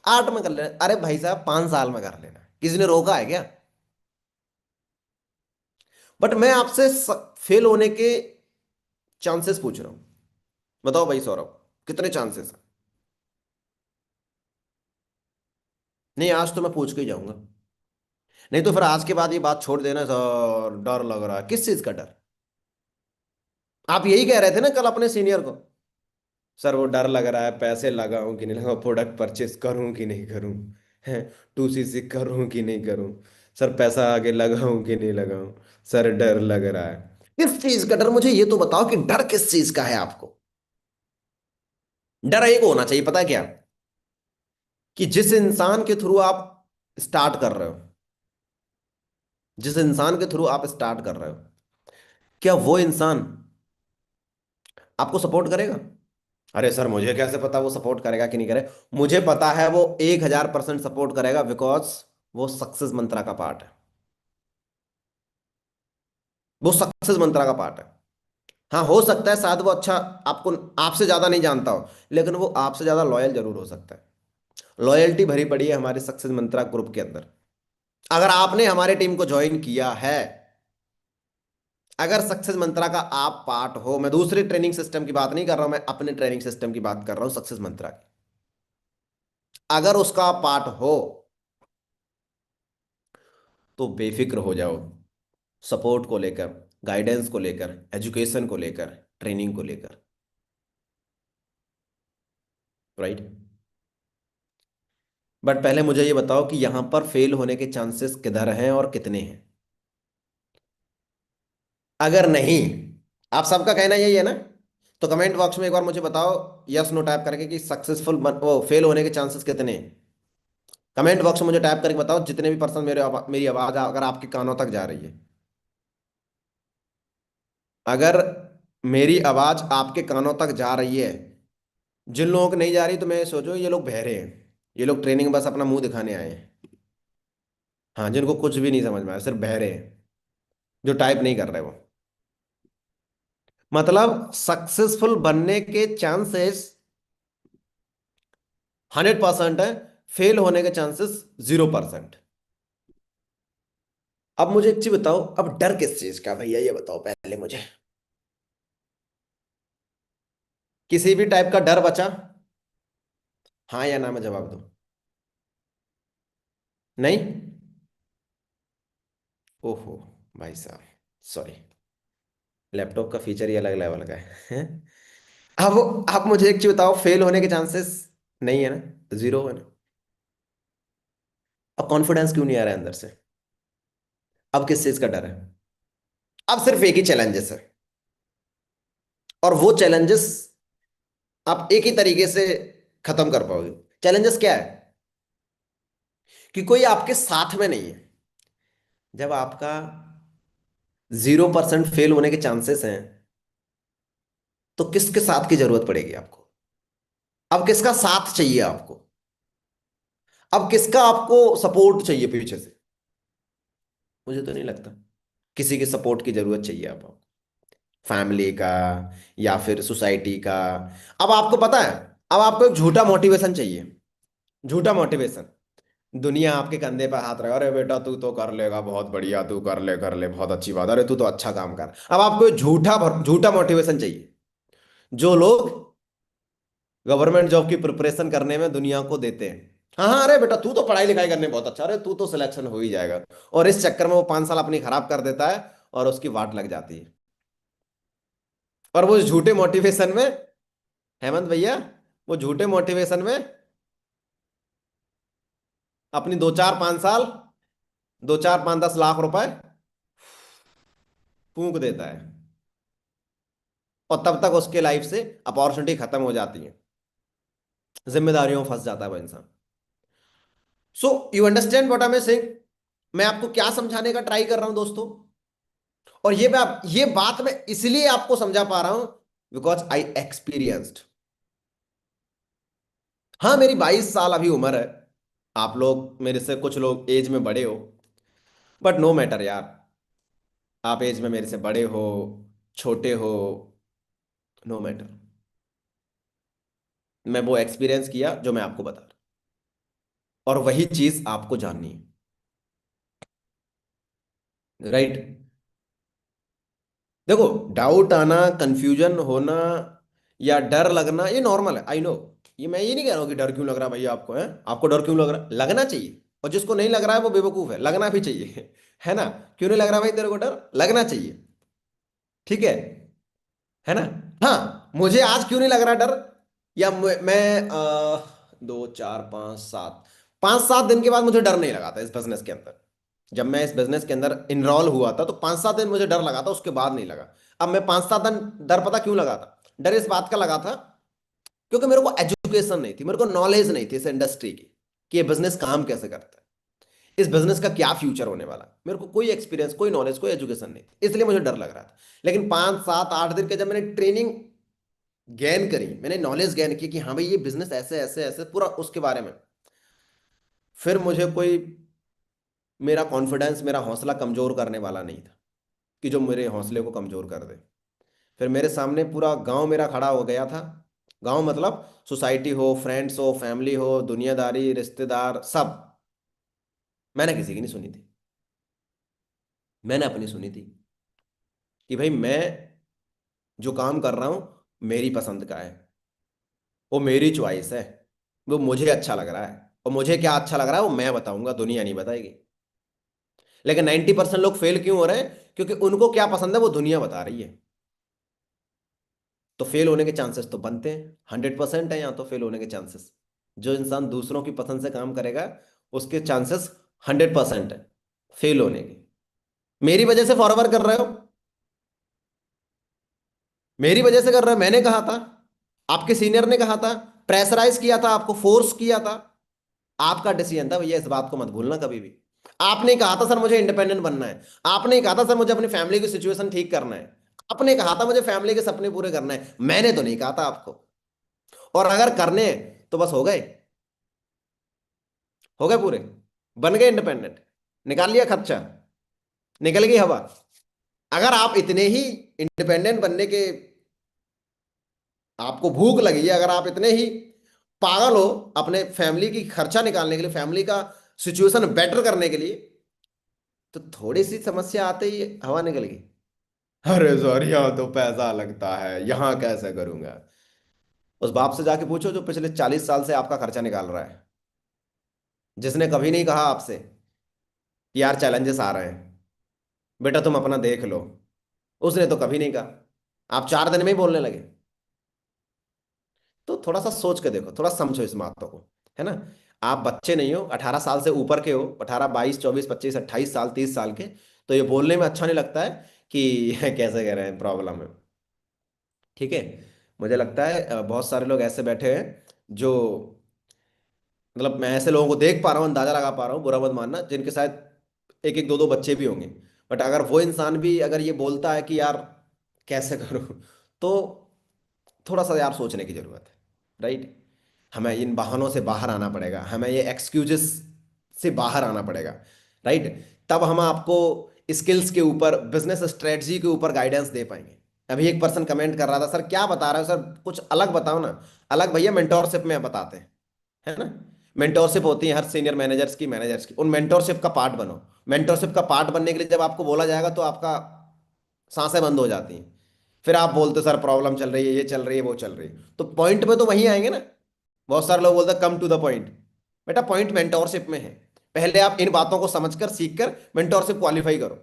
8 में कर लेना, अरे भाई साहब 5 साल में कर लेना, किसी ने रोका है क्या? बट मैं आपसे फेल होने के चांसेस पूछ रहा हूं, बताओ भाई सौरभ, कितने चांसेस हैं? नहीं, आज तो मैं पूछ के ही जाऊंगा। नहीं तो फिर आज के बाद ये बात छोड़ देना सर, डर लग रहा है, किस चीज का डर? आप यही कह रहे थे ना कल अपने सीनियर को, सर वो डर लग रहा है, पैसे लगाऊं कि नहीं लगाऊं, प्रोडक्ट परचेस करूं कि नहीं करूं, है 2CC करूं कि नहीं करूं, सर पैसा आगे लगाऊं कि नहीं लगाऊं, सर डर लग रहा है। किस चीज का डर? मुझे ये तो बताओ कि डर किस चीज का है आपको? डर एक होना चाहिए, पता है क्या? कि जिस इंसान के थ्रू आप स्टार्ट कर रहे हो, जिस इंसान के थ्रू आप स्टार्ट कर रहे हो, क्या वो इंसान आपको सपोर्ट करेगा? अरे सर मुझे कैसे पता वो सपोर्ट करेगा कि नहीं करे? मुझे पता है वो 1000% सपोर्ट करेगा, बिकॉज वो सक्सेस मंत्रा का पार्ट है, वो सक्सेस मंत्रा का पार्ट है। हाँ हो सकता है शायद वो अच्छा आपको आपसे ज्यादा नहीं जानता हो, लेकिन वो आपसे ज्यादा लॉयल जरूर हो सकता है। लॉयल्टी भरी पड़ी है हमारे सक्सेस मंत्रा ग्रुप के अंदर। अगर आपने हमारे टीम को ज्वाइन किया है, अगर सक्सेस मंत्रा का आप पार्ट हो, मैं दूसरे ट्रेनिंग सिस्टम की बात नहीं कर रहा हूं, मैं अपने ट्रेनिंग सिस्टम की बात कर रहा हूं, सक्सेस मंत्रा की, अगर उसका पार्ट हो तो बेफिक्र हो जाओ, सपोर्ट को लेकर, गाइडेंस को लेकर, एजुकेशन को लेकर, ट्रेनिंग को लेकर। राइट। बट पहले मुझे ये बताओ कि यहाँ पर फेल होने के चांसेस किधर हैं और कितने हैं? अगर नहीं, आप सबका कहना यही है ना, तो कमेंट बॉक्स में एक बार मुझे बताओ यस नो टाइप करके कि सक्सेसफुल वो फेल होने के चांसेस कितने हैं। कमेंट बॉक्स में मुझे टाइप करके बताओ जितने भी पर्सन मेरी आवाज अगर आपके कानों तक जा रही है। अगर मेरी आवाज आपके कानों तक जा रही है, जिन लोगों को नहीं जा रही तो मैं सोचो ये लोग बहरे हैं, ये लोग ट्रेनिंग बस अपना मुंह दिखाने आए हैं। हाँ, जिनको कुछ भी नहीं समझ में आया, सिर्फ बहरे हैं, जो टाइप नहीं कर रहे वो। मतलब सक्सेसफुल बनने के चांसेस 100% है, फेल होने के चांसेस 0%। अब मुझे एक चीज बताओ, अब डर किस चीज का भैया, ये बताओ पहले मुझे। किसी भी टाइप का डर बचा? हाँ या ना में जवाब दो। नहीं? ओहो, भाई साहब, सॉरी। लैपटॉप का फीचर ही अलग लेवल का है। अब आप मुझे एक चीज बताओ, फेल होने के चांसेस नहीं है ना, जीरो है ना? अब कॉन्फिडेंस क्यों नहीं आ रहा है अंदर से? अब किस चीज का डर है? अब सिर्फ एक ही चैलेंजेस है, और वो चैलेंजेस आप एक ही तरीके से खत्म कर पाओगे। चैलेंजेस क्या है? कि कोई आपके साथ में नहीं है। जब आपका 0% फेल होने के चांसेस हैं, तो किसके साथ की जरूरत पड़ेगी आपको? अब किसका साथ चाहिए आपको? अब किसका आपको सपोर्ट चाहिए पीछे से? मुझे तो नहीं लगता किसी के सपोर्ट की जरूरत चाहिए आपको, फैमिली का या फिर सोसाइटी का। अब आपको पता है, अब आपको एक झूठा मोटिवेशन चाहिए। झूठा मोटिवेशन, दुनिया आपके कंधे पर हाथ रखा, अरे बेटा तू तो कर लेगा, बहुत बढ़िया, तू कर ले, बहुत अच्छी बात, अरे तू तो अच्छा काम कर। अब आपको एक झूठा झूठा मोटिवेशन चाहिए, जो लोग गवर्नमेंट जॉब की प्रिपरेशन करने में दुनिया को देते हैं। हाँ हाँ, अरे बेटा तू तो पढ़ाई लिखाई करने में बहुत अच्छा, अरे तू तो सिलेक्शन हो ही जाएगा। और इस चक्कर में वो 5 साल अपनी खराब कर देता है, और उसकी वाट लग जाती है। और वो झूठे मोटिवेशन में, हेमंत भैया, वो झूठे मोटिवेशन में अपनी 2 4 5 साल, 2 4 5 10 लाख रुपए फूंक देता है, और तब तक उसके लाइफ से अपॉर्चुनिटी खत्म हो जाती है, जिम्मेदारियों में फंस जाता है वो इंसान। So you understand what I am saying? मैं आपको क्या समझाने का ट्राई कर रहा हूं दोस्तों? और ये बात मैं इसलिए आपको समझा पा रहा हूं बिकॉज आई एक्सपीरियंस्ड। हाँ, मेरी 22 साल अभी उम्र है। आप लोग मेरे से कुछ लोग एज में बड़े हो, बट नो मैटर यार, आप एज में मेरे से बड़े हो, छोटे हो, नो मैटर। मैं वो एक्सपीरियंस किया जो मैं आपको बता रहा हूं, और वही चीज आपको जाननी है। राइट। देखो, डाउट आना, कंफ्यूजन होना, या डर लगना, ये नॉर्मल है, आई नो। ये नहीं कह रहा हूं कि डर क्यों लग रहा है भैया आपको, है आपको डर क्यों लग रहा है? लगना चाहिए। और जिसको नहीं लग रहा है वो बेवकूफ है, लगना भी चाहिए। है ना? क्यों नहीं लग रहा भाई तेरे को डर? लगना चाहिए। ठीक है ना? हाँ, मुझे आज क्यों नहीं लग रहा डर, या मैं 2 4 5 7 5 7 दिन के बाद मुझे डर नहीं लगा था इस बिजनेस के अंदर। जब मैं इस बिजनेस के अंदर इनरोल हुआ था तो 5 7 दिन मुझे डर लगा था, उसके बाद नहीं लगा। अब मैं 5 7 दिन डर पता क्यों लगा था? डर इस बात का लगा था क्योंकि मेरे को एजुकेशन नहीं थी, मेरे को नॉलेज नहीं थी इस इंडस्ट्री की, कि ये बिजनेस काम कैसे करता है, इस बिजनेस का क्या फ्यूचर होने वाला है। मेरे को कोई एक्सपीरियंस, कोई नॉलेज, कोई एजुकेशन नहीं थी, इसलिए मुझे डर लग रहा था। लेकिन 5 7 8 दिन के जब मैंने ट्रेनिंग गेन करी, मैंने नॉलेज गेन की कि हाँ भाई ये बिजनेस ऐसे ऐसे ऐसे पूरा उसके बारे में, फिर मुझे कोई, मेरा कॉन्फिडेंस, मेरा हौसला कमजोर करने वाला नहीं था कि जो मेरे हौसले को कमजोर कर दे। फिर मेरे सामने पूरा गांव मेरा खड़ा हो गया था। गांव मतलब सोसाइटी हो, फ्रेंड्स हो, फैमिली हो, दुनियादारी, रिश्तेदार, सब। मैंने किसी की नहीं सुनी थी, मैंने अपनी सुनी थी कि भाई मैं जो काम कर रहा हूं मेरी पसंद का है, वो मेरी चॉइस है, वो मुझे अच्छा लग रहा है, और मुझे क्या अच्छा लग रहा है वो मैं बताऊंगा, दुनिया नहीं बताएगी। लेकिन 90% लोग फेल क्यों हो रहे हैं? क्योंकि उनको क्या पसंद है वो दुनिया बता रही है। तो फेल होने के चांसेस तो बनते हैं, 100% है यहाँ तो फेल होने के चांसेस। जो इंसान दूसरों की पसंद से काम करेगा उसके चांसेस 100% है फेल होने के। मेरी वजह से फॉरवर्ड कर रहे हो, मेरी वजह से कर रहे हो, मैंने कहा था, आपके सीनियर ने कहा था, प्रेशराइज किया था, आपको फोर्स किया था, आपका डिसीजन था भैया, इस बात को मत भूलना कभी भी। आपने कहा था सर मुझे इंडिपेंडेंट बनना है, आपने कहा था सर मुझे अपनी फैमिली की सिचुएशन ठीक करना है, आपने कहा था मुझे फैमिली के सपने पूरे करना है, मैंने तो नहीं कहा था आपको। और अगर करने हैं तो बस हो गए, हो गए पूरे, बन गए इंडिपेंडेंट, निकाल लिया खर्चा, निकल गई हवा। अगर आप इतने ही इंडिपेंडेंट बनने के, आपको भूख लगी है, अगर आप इतने ही पागल हो अपने फैमिली की खर्चा निकालने के लिए, फैमिली का सिचुएशन बेटर करने के लिए, तो थोड़ी सी समस्या आते ही हवा निकल गई। अरे सर यहाँ तो पैसा लगता है, यहाँ कैसे करूंगा? उस बाप से जाके पूछो जो पिछले 40 साल से आपका खर्चा निकाल रहा है, जिसने कभी नहीं कहा आपसे कि यार चैलेंजेस आ रहे हैं, बेटा तुम अपना देख लो। उसने तो कभी नहीं कहा, आप 4 दिन में ही बोलने लगे। तो थोड़ा सा सोच के देखो, थोड़ा समझो इस बातों को, है ना? आप बच्चे नहीं हो, 18 साल से ऊपर के हो, 18, 22, 24, 25, 28 साल, 30 साल के, तो ये बोलने में अच्छा नहीं लगता है कि कैसे कह रहे हैं, प्रॉब्लम है। ठीक है। मुझे लगता है बहुत सारे लोग ऐसे बैठे हैं जो, मतलब मैं ऐसे लोगों को देख पा रहा हूँ, अंदाजा लगा पा रहा हूँ, बुरा मत मानना, जिनके शायद एक एक दो दो बच्चे भी होंगे। बट अगर वो इंसान भी अगर ये बोलता है कि यार कैसे करूँ, तो थोड़ा सा यार सोचने की जरूरत है, राइट? हमें इन बहानों से बाहर आना पड़ेगा, हमें ये एक्सक्यूजेस से बाहर आना पड़ेगा, राइट? तब हम आपको स्किल्स के ऊपर, बिजनेस स्ट्रेटजी के ऊपर गाइडेंस दे पाएंगे। अभी एक पर्सन कमेंट कर रहा था, सर क्या बता रहे हो सर, कुछ अलग बताओ ना। अलग भैया मेंटोरशिप में बताते हैं, है ना? मेंटोरशिप होती है हर सीनियर मैनेजर्स की, उन मेंटोरशिप का पार्ट बनो। मेंटोरशिप का पार्ट बनने के लिए जब आपको बोला जाएगा तो आपका सांसें बंद हो जाती हैं। फिर आप बोलते सर प्रॉब्लम चल रही है, ये चल रही है, वो चल रही है, तो पॉइंट पे तो वहीं आएंगे ना। बहुत सारे लोग बोलते हैं कम टू द पॉइंट। बेटा पॉइंट मेंटोरशिप में है। पहले आप इन बातों को समझकर सीखकर मेंटोरशिप क्वालिफाई करो,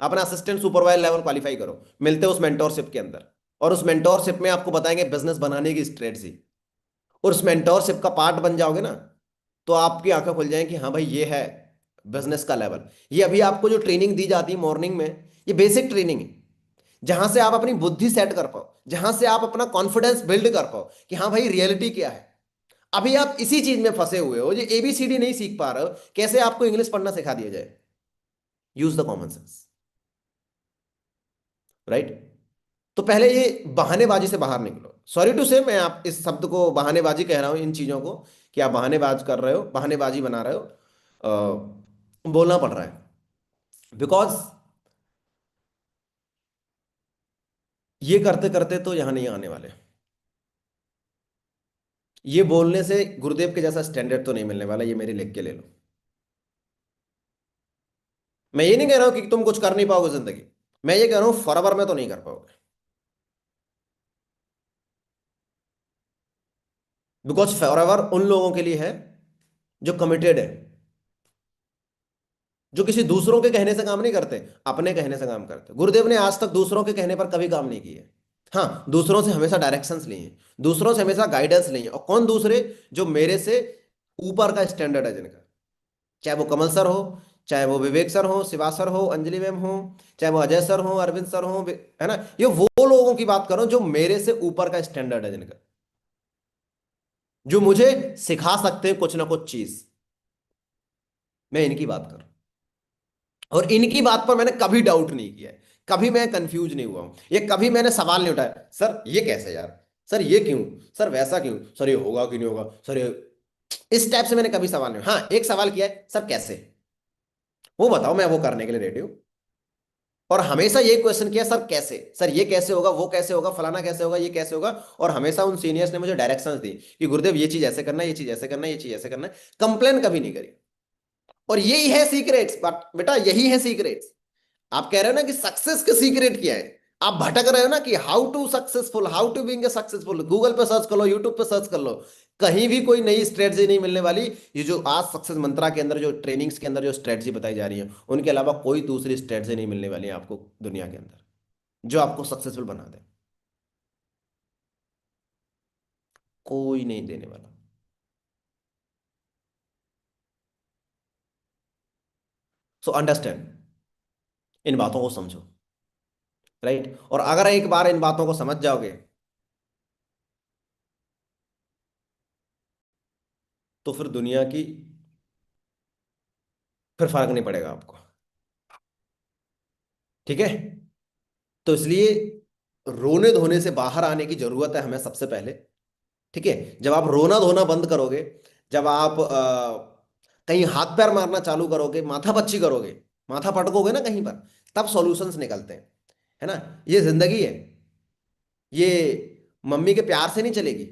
अपना असिस्टेंट सुपरवाइजर लेवल क्वालिफाई करो, मिलते हैं उस मेंटोरशिप के अंदर। और उस मेंटोरशिप में आपको बताएंगे बिजनेस बनाने की स्ट्रेटजी। और उस मेंटोरशिप का पार्ट बन जाओगे ना, तो आपकी आंखें खुल जाएंगी कि हाँ भाई ये है बिजनेस का लेवल। ये अभी आपको जो ट्रेनिंग दी जाती है मॉर्निंग में, ये बेसिक ट्रेनिंग है, जहां से आप अपनी बुद्धि सेट कर पाओ, जहां से आप अपना कॉन्फिडेंस बिल्ड कर पाओ कि हाँ भाई रियलिटी क्या है। अभी आप इसी चीज में फंसे हुए हो, जो एबीसीडी नहीं सीख पा रहे हो, कैसे आपको इंग्लिश पढ़ना सिखा दिया जाए? Use the common sense, right? तो पहले ये बहानेबाजी से बाहर निकलो। सॉरी टू से मैं आप इस शब्द को बहानेबाजी कह रहा हूं, इन चीजों को, कि आप बहानेबाज कर रहे हो, बहानेबाजी बना रहे हो, बोलना पड़ रहा है बिकॉज ये करते करते तो यहां नहीं आने वाले। ये बोलने से गुरुदेव के जैसा स्टैंडर्ड तो नहीं मिलने वाला, ये मेरे लिख के ले लो। मैं ये नहीं कह रहा हूं कि तुम कुछ कर नहीं पाओगे जिंदगी, मैं ये कह रहा हूं फॉरएवर में तो नहीं कर पाओगे। बिकॉज फॉरएवर उन लोगों के लिए है जो कमिटेड है, जो किसी दूसरों के कहने से काम नहीं करते, अपने कहने से काम करते। गुरुदेव ने आज तक दूसरों के कहने पर कभी काम नहीं किया। हाँ, दूसरों से हमेशा डायरेक्शंस लिए हैं, दूसरों से हमेशा गाइडेंस लिए हैं। और कौन दूसरे? जो मेरे से ऊपर का स्टैंडर्ड है जिनका, चाहे वो कमल सर हो, चाहे वो विवेक सर हो, शिवा सर हो, अंजलि मैम हो, चाहे वो अजय सर हो, अरविंद सर हो, है ना? ये वो लोगों की बात करो जो मेरे से ऊपर का स्टैंडर्ड है जिनका, जो मुझे सिखा सकते हैं कुछ ना कुछ चीज। मैं इनकी बात कर रहा हूं। और इनकी बात पर मैंने कभी डाउट नहीं किया है, कभी मैं कंफ्यूज नहीं हुआ हूं, ये कभी मैंने सवाल नहीं उठाया सर ये कैसे यार, सर ये क्यों, सर वैसा क्यों, सर ये होगा कि नहीं होगा, सर ये, इस टाइप से मैंने कभी सवाल नहीं। हाँ, एक सवाल किया है, सर कैसे, वो बताओ, मैं वो करने के लिए रेडी हूं। और हमेशा ये क्वेश्चन किया, सर कैसे, सर ये कैसे होगा, वो कैसे होगा, फलाना कैसे होगा, ये कैसे होगा। और हमेशा उन सीनियर्स ने मुझे डायरेक्शंस दी कि गुरुदेव ये चीज ऐसे करना है, ये चीज ऐसे करना है, ये चीज ऐसे करना है। कंप्लेन कभी नहीं करी। और यही है सीक्रेट्स, बट बेटा यही है सीक्रेट्स। आप कह रहे हो ना कि सक्सेस का सीक्रेट क्या है, आप भटक रहे हो ना कि how to successful, how to being a successful, Google पे सर्च कर लो, यूट्यूब पे सर्च कर लो, कहीं भी कोई नई स्ट्रेटजी नहीं मिलने वाली। ये जो आज सक्सेस मंत्रा के अंदर, जो ट्रेनिंग्स के अंदर जो स्ट्रेटजी बताई जा रही है, उनके अलावा कोई दूसरी स्ट्रेटजी नहीं मिलने वाली है आपको दुनिया के अंदर जो आपको सक्सेसफुल बना दे। कोई नहीं देने वाला। सो अंडरस्टैंड, इन बातों को समझो। राइट, और अगर एक बार इन बातों को समझ जाओगे, तो फिर दुनिया की फिर फर्क नहीं पड़ेगा आपको। ठीक है। तो इसलिए रोने धोने से बाहर आने की जरूरत है हमें सबसे पहले। ठीक है। जब आप रोना धोना बंद करोगे, जब आप कहीं हाथ पैर मारना चालू करोगे, माथा पच्ची करोगे, माथा पटकोगे ना कहीं पर, तब सॉल्यूशंस निकलते हैं। है ना। ये जिंदगी है। ये मम्मी के प्यार से नहीं चलेगी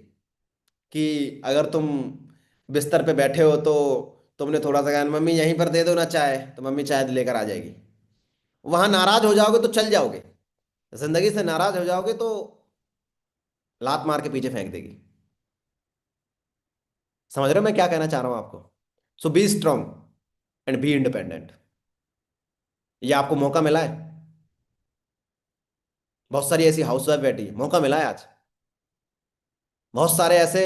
कि अगर तुम बिस्तर पे बैठे हो तो तुमने थोड़ा सा कहा मम्मी यहीं पर दे दो ना चाय, तो मम्मी चाय लेकर आ जाएगी। वहां नाराज हो जाओगे तो चल जाओगे, जिंदगी से नाराज हो जाओगे तो लात मार के पीछे फेंक देगी। समझ रहे हो मैं क्या कहना चाह रहा हूं आपको? So be strong and be independent. ये आपको मौका मिला है। बहुत सारी ऐसी हाउसवाइफ बैठी है, मौका मिला है आज। बहुत सारे ऐसे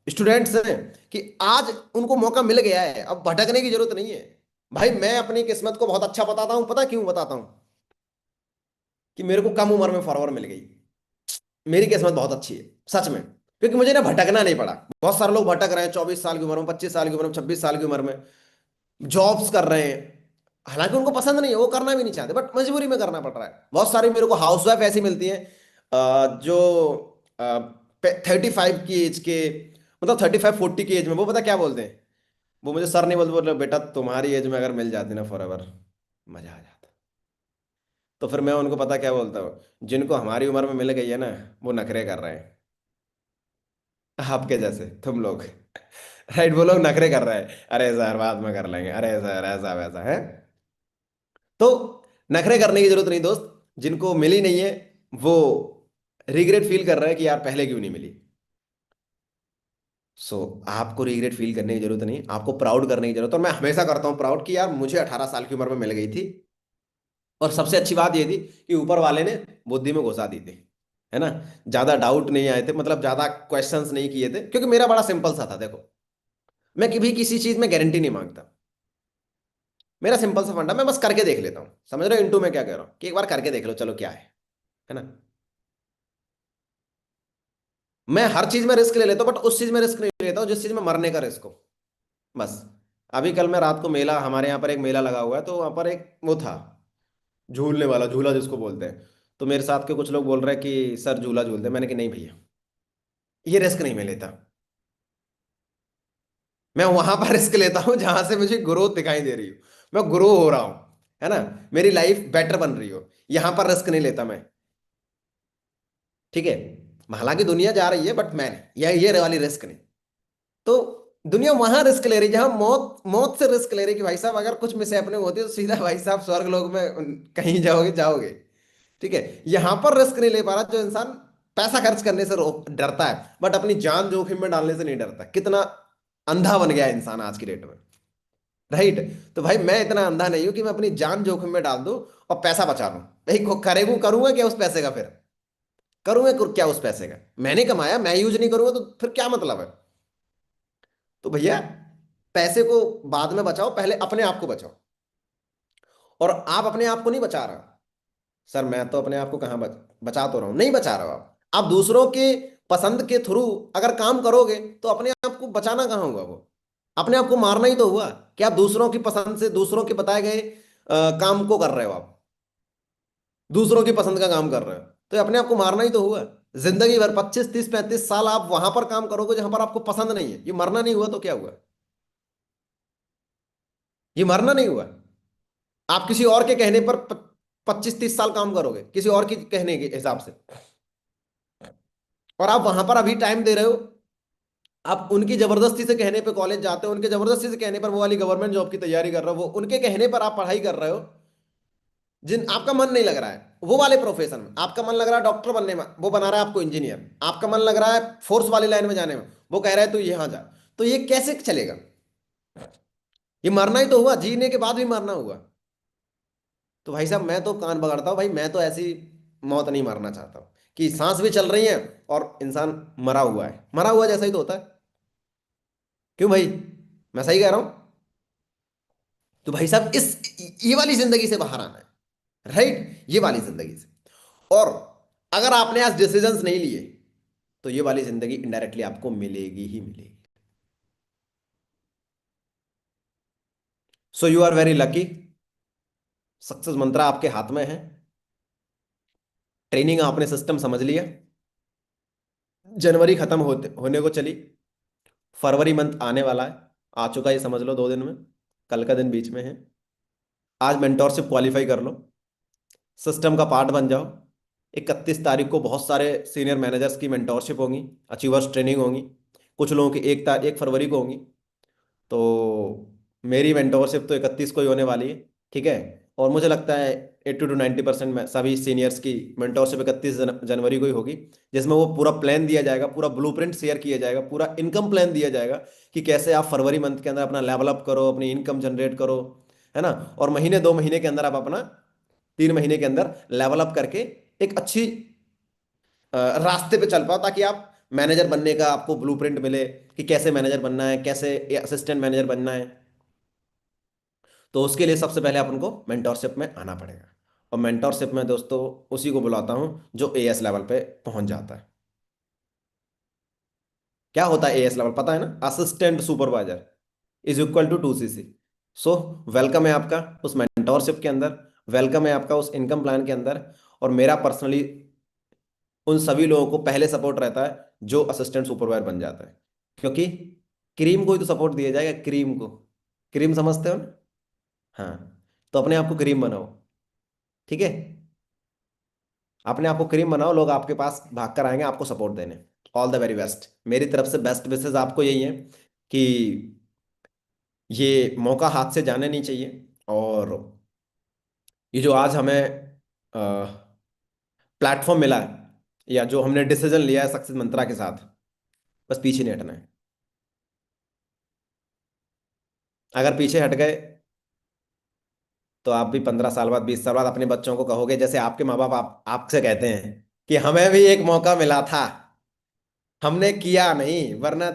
स्टूडेंट्स हैं कि आज उनको मौका मिल गया है, अब भटकने की जरूरत नहीं है। भाई मैं अपनी किस्मत को बहुत अच्छा बताता हूं, पता क्यों बताता हूं? कि मेरे को कम उम्र में फॉरवर्ड मिल गई। मेरी किस्मत बहुत अच्छी है सच में, क्योंकि मुझे ना भटकना नहीं पड़ा। बहुत सारे लोग भटक रहे हैं 24 साल की उम्र में, 25 साल की उम्र में, 26 साल की उम्र में, जॉब्स कर रहे हैं। हालांकि उनको पसंद नहीं है, वो करना भी नहीं चाहते, बट मजबूरी में करना पड़ रहा है। बहुत सारी मेरे को हाउसवाइफ ऐसी मिलती हैं जो 35 की एज के, मतलब 35-40 की एज में, वो पता क्या बोलते हैं? वो मुझे सर नहीं बोलते, बोल रहे बेटा तुम्हारी एज में अगर मिल जाती ना फॉर एवर, मजा आ जाता। तो फिर मैं उनको पता क्या बोलता हूँ, जिनको हमारी उम्र में मिल गई है ना, वो नखरे कर रहे हैं। आपके जैसे तुम लोग। राइट, वो लोग नखरे कर रहे हैं, अरे सर बाद में कर लेंगे, अरे सर ऐसा वैसा है। तो नखरे करने की जरूरत नहीं दोस्त। जिनको मिली नहीं है वो रिग्रेट फील कर रहे हैं कि यार पहले क्यों नहीं मिली। सो आपको रिग्रेट फील करने की जरूरत नहीं, आपको प्राउड करने की जरूरत है। और मैं हमेशा करता हूँ प्राउड कि यार मुझे 18 साल की उम्र में मिल गई थी। और सबसे अच्छी बात ये थी कि ऊपर वाले ने बुद्धि में घुसा दी थी। है ना। ज्यादा डाउट नहीं आए थे, मतलब ज्यादा क्वेश्चंस नहीं किए थे, क्योंकि मेरा बड़ा सिंपल सा था। देखो, मैं कभी किसी चीज में गारंटी नहीं मांगता। मेरा सिंपल सा फंडा, मैं बस करके देख लेता हूँ। समझ रहे हो इंटू मैं क्या कह रहा हूँ? कि एक बार करके देख लो, चलो क्या है ना। मैं हर चीज में रिस्क ले लेता हूँ, बट उस चीज में रिस्क नहीं लेता हूँ जिस चीज में मरने का रिस्क हो। बस। अभी कल मैं रात को मेला, हमारे यहाँ पर एक मेला लगा हुआ है, तो वहां पर एक वो था, झूलने वाला झूला जिसको बोलते हैं। तो मेरे साथ के कुछ लोग बोल रहे हैं कि सर झूला झूलते हैं। मैंने कि नहीं भैया, ये रिस्क नहीं मैं लेता। मैं वहां पर रिस्क लेता हूँ जहां से मुझे ग्रोथ दिखाई दे रही हो, मैं ग्रो हो रहा हूँ, है ना, मेरी लाइफ बेटर बन रही हो। यहां पर रिस्क नहीं लेता मैं। ठीक है। हालांकि दुनिया जा रही है, बट मैं नहीं, ये वाली रिस्क नहीं। तो दुनिया वहां रिस्क ले रही है जहां मौत मौत से रिस्क ले रही है कि भाई साहब अगर कुछ मिस हैपनिंग होती है तो सीधा भाई साहब स्वर्ग लोक में कहीं जाओगे जाओगे। ठीक है। यहां पर रिस्क नहीं ले पा रहा जो इंसान पैसा खर्च करने से डरता है, बट अपनी जान जोखिम में डालने से नहीं डरता। कितना अंधा बन गया है इंसान आज की डेट में। राइट। तो भाई मैं इतना अंधा नहीं हूं कि मैं अपनी जान जोखिम में डाल दूं और पैसा बचा लूं। भाई करेगू करूंगा क्या उस पैसे का? फिर करूंगा क्या उस पैसे का? मैंने कमाया, मैं यूज नहीं करूंगा तो फिर क्या मतलब है? तो भैया पैसे को बाद में बचाओ, पहले अपने आप को बचाओ। और आप अपने आप को नहीं बचा रहा। सर मैं तो अपने आप को कहाँ बचा तो रहा हूं, नहीं बचा रहा हूं। आप दूसरों के पसंद के थ्रू अगर काम करोगे तो अपने आप को बचाना कहाँ हुआ? वो अपने आप को मारना ही तो हुआ। कि आप दूसरों की पसंद से, दूसरों के बताए गए काम को कर रहे हो, आप दूसरों की पसंद का काम कर रहे हो, तो ये अपने आप को मारना ही तो हुआ। जिंदगी भर 25 30 35 साल आप वहां पर काम करोगे जहां पर आपको पसंद नहीं है, ये मरना नहीं हुआ तो क्या हुआ? ये मरना नहीं हुआ। आप किसी और के कहने पर 25 30 साल काम करोगे किसी और के कहने के हिसाब से, और आप वहां पर अभी टाइम दे रहे हो। आप उनकी जबरदस्ती से कहने पे कॉलेज जाते हो, उनके जबरदस्ती से कहने पर वो वाली गवर्नमेंट जॉब की तैयारी कर रहे हो, वो उनके कहने पर आप पढ़ाई कर रहे हो। जिन आपका मन नहीं लग रहा है वो वाले प्रोफेशन में, आपका मन लग रहा है डॉक्टर बनने में, वो बना रहा है आपको इंजीनियर, आपका मन लग रहा है फोर्स वाली लाइन में जाने में, वो कह रहा है तू यहाँ जा। तो ये कैसे चलेगा? ये मरना ही तो हुआ, जीने के बाद भी मरना हुआ। तो भाई साहब मैं तो कान पकड़ता हूँ भाई, मैं तो ऐसी मौत नहीं मरना चाहता हूँ कि सांस भी चल रही है और इंसान मरा हुआ है। मरा हुआ जैसा ही तो होता है। क्यों भाई, मैं सही कह रहा हूँ? तो भाई साहब ये वाली जिंदगी से बाहर आना है, राइट, ये वाली जिंदगी से। और अगर आपने आज डिसीजंस नहीं लिए तो ये वाली जिंदगी इनडायरेक्टली आपको मिलेगी ही मिलेगी। So you are very lucky. Success mantra आपके हाथ में है। ट्रेनिंग आपने सिस्टम समझ लिया। जनवरी खत्म होने को चली, फरवरी मंथ आने वाला है, आ चुका है, ये समझ लो 2 दिन में। कल का दिन बीच में है। आज मेंटोरशिप क्वालिफाई कर लो, सिस्टम का पार्ट बन जाओ। 31 तारीख को बहुत सारे सीनियर मैनेजर्स की मेंटोरशिप होंगी, अचीवर्स ट्रेनिंग होंगी। कुछ लोगों की 1 फरवरी को होंगी। तो मेरी मेंटोरशिप तो 31 को ही होने वाली है। ठीक है। और मुझे लगता है 80 to 90% में सभी सीनियर्स की मेंटोरशिप 31 जनवरी को ही होगी। जिसमें वो पूरा प्लान दिया जाएगा, पूरा ब्लूप्रिंट शेयर किया जाएगा, पूरा इनकम प्लान दिया जाएगा कि कैसे आप फरवरी मंथ के अंदर अपना लेवल अप करो, अपनी इनकम जनरेट करो, है ना। और महीने 2 महीने के अंदर आप अपना 3 महीने के अंदर लेवल अप करके एक अच्छी रास्ते पे चल पाओ, ताकि आप मैनेजर बनने का आपको ब्लूप्रिंट मिले कि कैसे मैनेजर बनना है, कैसे असिस्टेंट मैनेजर बनना है। तो उसके लिए सबसे पहले अपन को मेंटोरशिप में आना पड़ेगा। और मेंटोरशिप में दोस्तों उसी को बुलाता हूँ जो एएस लेवल पे पहुंच जाता है। क्या होता है एएस लेवल पता है ना? Assistant supervisor is equal to 2 CC। So welcome है आपका उस मेंटोरशिप के अंदर, वेलकम है आपका उस इनकम प्लान के अंदर। और मेरा पर्सनली उन सभी लोगों को पहले सपोर्ट रहता है जो असिस्टेंट सुपरवाइजर बन जाता है। क्योंकि क्रीम को ही तो सपोर्ट दिया जाएगा, क्रीम को। क्रीम समझते हो ना? हाँ। तो अपने आप को क्रीम बनाओ। ठीक है। अपने आप को क्रीम बनाओ, लोग आपके पास भाग कर आएंगे आपको सपोर्ट देने। ऑल द वेरी बेस्ट, मेरी तरफ से बेस्ट विशेस आपको यही है कि ये मौका हाथ से जाने नहीं चाहिए। और ये जो आज हमें प्लेटफॉर्म मिला है, या जो हमने डिसीजन लिया है सक्सेस मंत्रा के साथ, बस पीछे नहीं हटना है। अगर पीछे हट गए तो आप भी 15 साल बाद, 20 साल बाद अपने बच्चों को कहोगे जैसे आपके माँ बाप आपसे कहते हैं कि हमें भी एक मौका मिला था, हमने किया नहीं, वरना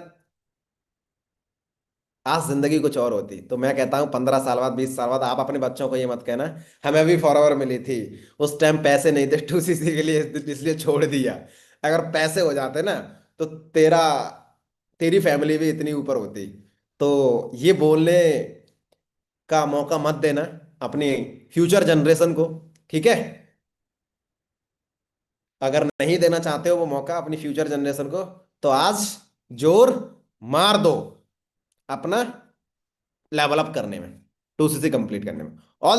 आज जिंदगी कुछ और होती। तो मैं कहता हूँ 15 साल बाद, 20 साल बाद आप अपने बच्चों को ये मत कहना हमें भी फॉरएवर मिली थी, उस टाइम पैसे नहीं थे 2 CC के लिए इसलिए छोड़ दिया। अगर पैसे हो जाते ना तो तेरी फैमिली भी इतनी ऊपर होती। तो ये बोलने का मौका मत देना अपनी फ्यूचर जनरेशन को। ठीक है। अगर नहीं देना चाहते हो वो मौका अपनी फ्यूचर जनरेशन को, तो आज जोर मार दो अपना लेवल अप करने में, 2 CC कंप्लीट करने में। ऑल